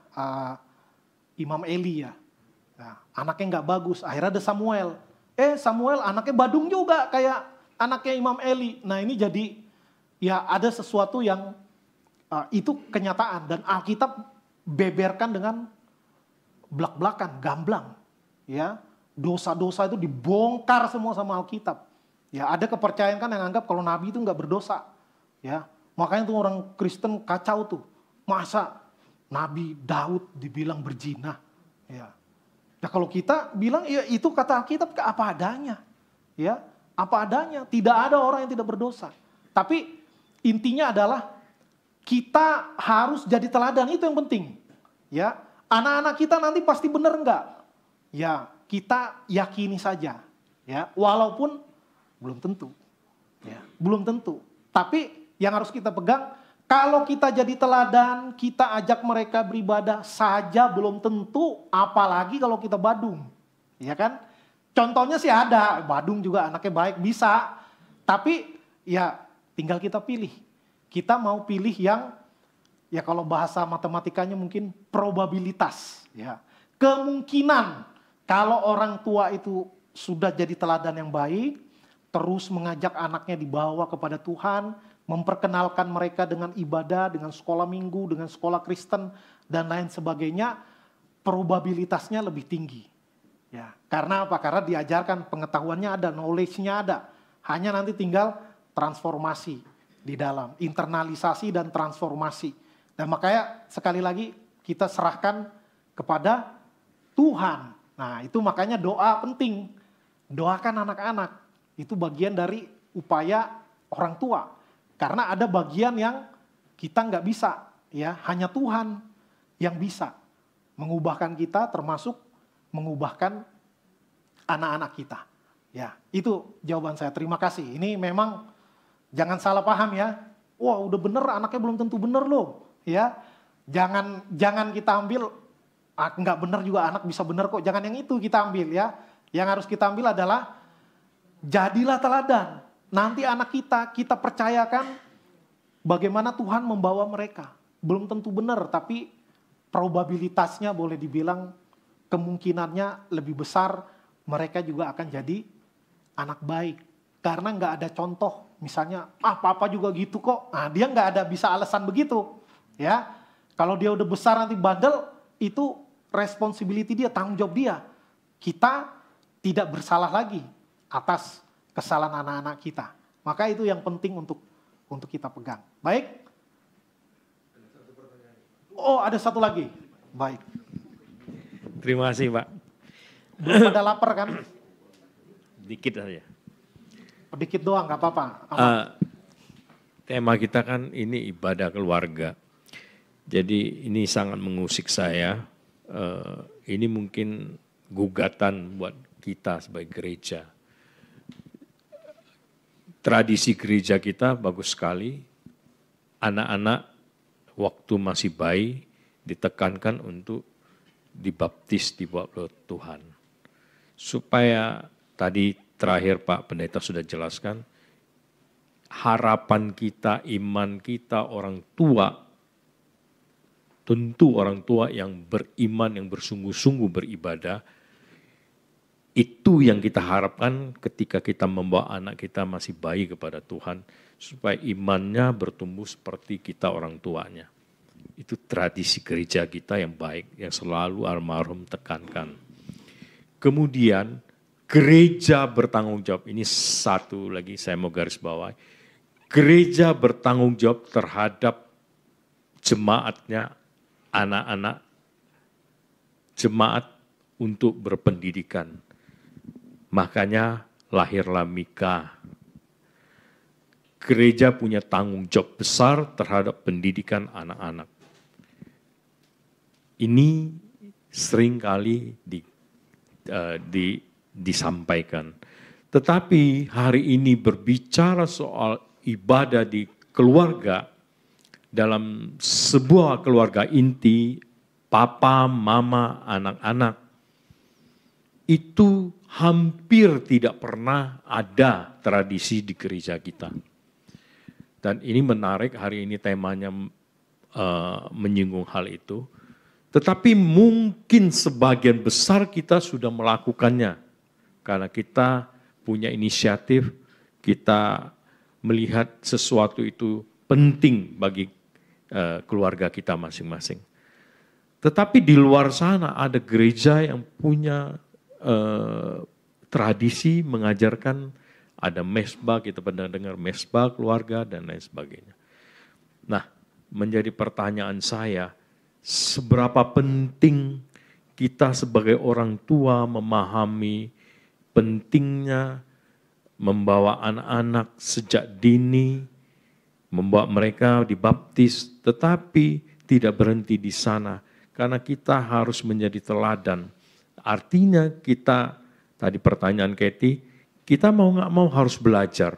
Imam Eli, ya. Nah, anaknya nggak bagus, akhirnya ada Samuel. Samuel anaknya badung juga kayak anaknya Imam Eli. Nah, ini jadi ya ada sesuatu yang itu kenyataan, dan Alkitab beberkan dengan belak-belakan, gamblang, ya. Dosa-dosa itu dibongkar semua sama Alkitab. Ya, ada kepercayaan kan yang anggap kalau nabi itu nggak berdosa, ya. Makanya tuh orang Kristen kacau tuh. Masa Nabi Daud dibilang berzina, ya. Nah, kalau kita bilang ya itu kata Alkitab apa adanya, ya, apa adanya. Tidak ada orang yang tidak berdosa. Tapi intinya adalah kita harus jadi teladan, itu yang penting, ya. Anak-anak kita nanti pasti benar enggak? Ya, kita yakini saja, ya, walaupun belum tentu, ya, belum tentu. Tapi yang harus kita pegang, kalau kita jadi teladan, kita ajak mereka beribadah saja belum tentu, apalagi kalau kita badung, ya kan? Contohnya sih ada, badung juga anaknya baik, bisa. Tapi ya tinggal kita pilih. Kita mau pilih yang, ya kalau bahasa matematikanya mungkin probabilitas, ya. Kemungkinan kalau orang tua itu sudah jadi teladan yang baik, terus mengajak anaknya dibawa kepada Tuhan, memperkenalkan mereka dengan ibadah, dengan sekolah minggu, dengan sekolah Kristen, dan lain sebagainya, probabilitasnya lebih tinggi. Ya, karena apa? Karena diajarkan, pengetahuannya ada, knowledge-nya ada. Hanya nanti tinggal transformasi di dalam, internalisasi dan transformasi. Dan makanya sekali lagi kita serahkan kepada Tuhan. Nah, itu makanya doa penting. Doakan anak-anak. Itu bagian dari upaya orang tua. Karena ada bagian yang kita nggak bisa, ya, hanya Tuhan yang bisa mengubahkan kita, termasuk mengubahkan anak-anak kita. Ya, itu jawaban saya. Terima kasih. Ini memang jangan salah paham, ya. Wah, udah bener, anaknya belum tentu bener loh, ya. Jangan kita ambil nggak bener juga anak bisa bener kok. Jangan yang itu kita ambil, ya. Yang harus kita ambil adalah jadilah teladan. Nanti anak kita percayakan bagaimana Tuhan membawa mereka. Belum tentu benar, tapi probabilitasnya boleh dibilang kemungkinannya lebih besar mereka juga akan jadi anak baik. Karena nggak ada contoh, misalnya, papa juga gitu kok. Nah, dia nggak ada bisa alasan begitu. Ya, kalau dia udah besar nanti bandel, itu responsibility dia, tanggung jawab dia. Kita tidak bersalah lagi atas kesalahan anak-anak kita. Maka itu yang penting untuk kita pegang. Baik? Oh, ada satu lagi. Baik. Terima kasih, Pak. Belum pada lapar kan? Dikit saja. Sedikit doang, gak apa-apa. Tema kita kan ini ibadah keluarga. Jadi ini sangat mengusik saya. Ini mungkin gugatan buat kita sebagai gereja. Tradisi gereja kita bagus sekali. Anak-anak waktu masih bayi ditekankan untuk dibaptis di bawah Tuhan. Supaya tadi terakhir Pak Pendeta sudah jelaskan, harapan kita, iman kita, orang tua, tentu orang tua yang beriman, yang bersungguh-sungguh beribadah, itu yang kita harapkan ketika kita membawa anak kita masih bayi kepada Tuhan, supaya imannya bertumbuh seperti kita orang tuanya. Itu tradisi gereja kita yang baik, yang selalu almarhum tekankan. Kemudian gereja bertanggung jawab, ini satu lagi saya mau garis bawahi. Gereja bertanggung jawab terhadap jemaatnya, anak-anak jemaat untuk berpendidikan. Makanya lahirlah Mika. Gereja punya tanggung jawab besar terhadap pendidikan anak-anak. Ini seringkali disampaikan. Tetapi hari ini berbicara soal ibadah di keluarga, dalam sebuah keluarga inti, papa, mama, anak-anak, itu hampir tidak pernah ada tradisi di gereja kita. Dan ini menarik, hari ini temanya menyinggung hal itu. Tetapi mungkin sebagian besar kita sudah melakukannya. Karena kita punya inisiatif, kita melihat sesuatu itu penting bagi keluarga kita masing-masing. Tetapi di luar sana ada gereja yang punya tradisi mengajarkan, ada mesbah, kita pernah dengar mesbah keluarga dan lain sebagainya. Nah, menjadi pertanyaan saya, seberapa penting kita sebagai orang tua memahami pentingnya membawa anak-anak sejak dini, membawa mereka dibaptis, tetapi tidak berhenti di sana. Karena kita harus menjadi teladan. Artinya kita, tadi pertanyaan Katie, kita mau nggak mau harus belajar.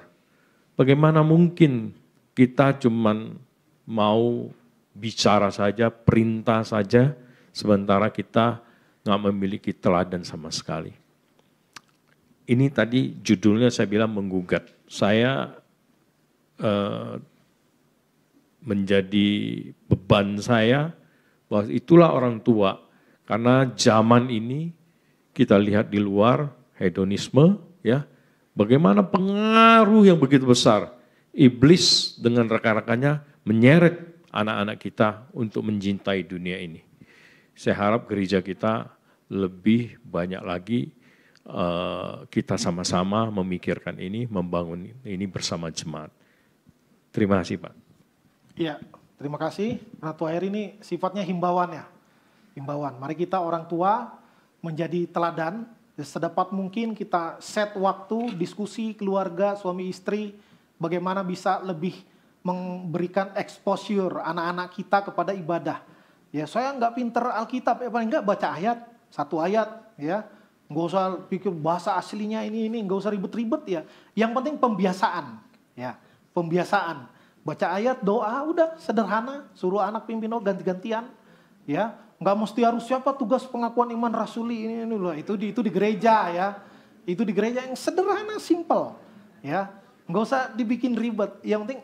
Bagaimana mungkin kita cuman mau bicara saja, perintah saja, sementara kita nggak memiliki teladan sama sekali. Ini tadi judulnya saya bilang menggugat. Saya menjadi beban saya bahwa itulah orang tua. Karena zaman ini kita lihat di luar hedonisme, ya, bagaimana pengaruh yang begitu besar. Iblis dengan rekan-rekannya menyeret anak-anak kita untuk mencintai dunia ini. Saya harap gereja kita lebih banyak lagi kita sama-sama memikirkan ini, membangun ini bersama jemaat. Terima kasih Pak. Iya, terima kasih. Ratu Air ini sifatnya himbauan ya. Himbauan, mari kita orang tua menjadi teladan. Sedapat mungkin kita set waktu, diskusi keluarga, suami istri, bagaimana bisa lebih memberikan exposure anak-anak kita kepada ibadah. Ya, saya nggak pinter Alkitab, ya paling nggak baca ayat, satu ayat, ya. Nggak usah pikir bahasa aslinya ini, nggak usah ribet-ribet ya. Yang penting pembiasaan, ya, pembiasaan. Baca ayat, doa, udah sederhana. Suruh anak pimpin doa ganti-gantian, ya. Nggak mesti harus siapa tugas pengakuan iman rasuli ini loh. Itu di gereja ya. Itu di gereja yang sederhana, simple, ya. Nggak usah dibikin ribet. Yang penting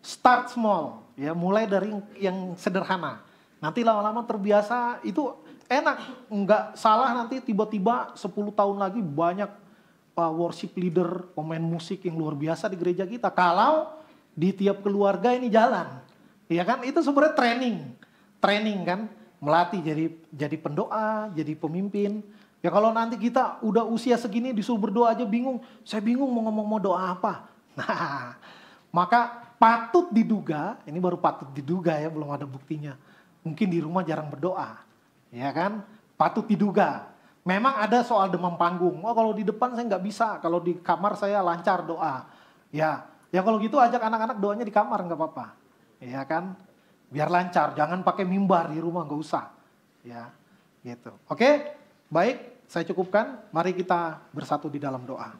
start small, ya. Mulai dari yang sederhana. Nanti lama-lama terbiasa itu. Enak, nggak salah nanti tiba-tiba 10 tahun lagi banyak worship leader, pemain musik yang luar biasa di gereja kita. Kalau di tiap keluarga ini jalan, ya kan? Itu sebenarnya training kan, melatih jadi pendoa, jadi pemimpin. Ya kalau nanti kita udah usia segini disuruh berdoa aja bingung, saya bingung mau doa apa. Nah, maka patut diduga, ini baru patut diduga ya, belum ada buktinya. Mungkin di rumah jarang berdoa. Ya kan, patut diduga. Memang ada soal demam panggung. Oh kalau di depan saya nggak bisa, kalau di kamar saya lancar doa. Ya kalau gitu ajak anak-anak doanya di kamar nggak apa-apa. Ya kan, biar lancar. Jangan pakai mimbar di rumah, nggak usah. Ya, gitu. Oke, baik. Saya cukupkan. Mari kita bersatu di dalam doa.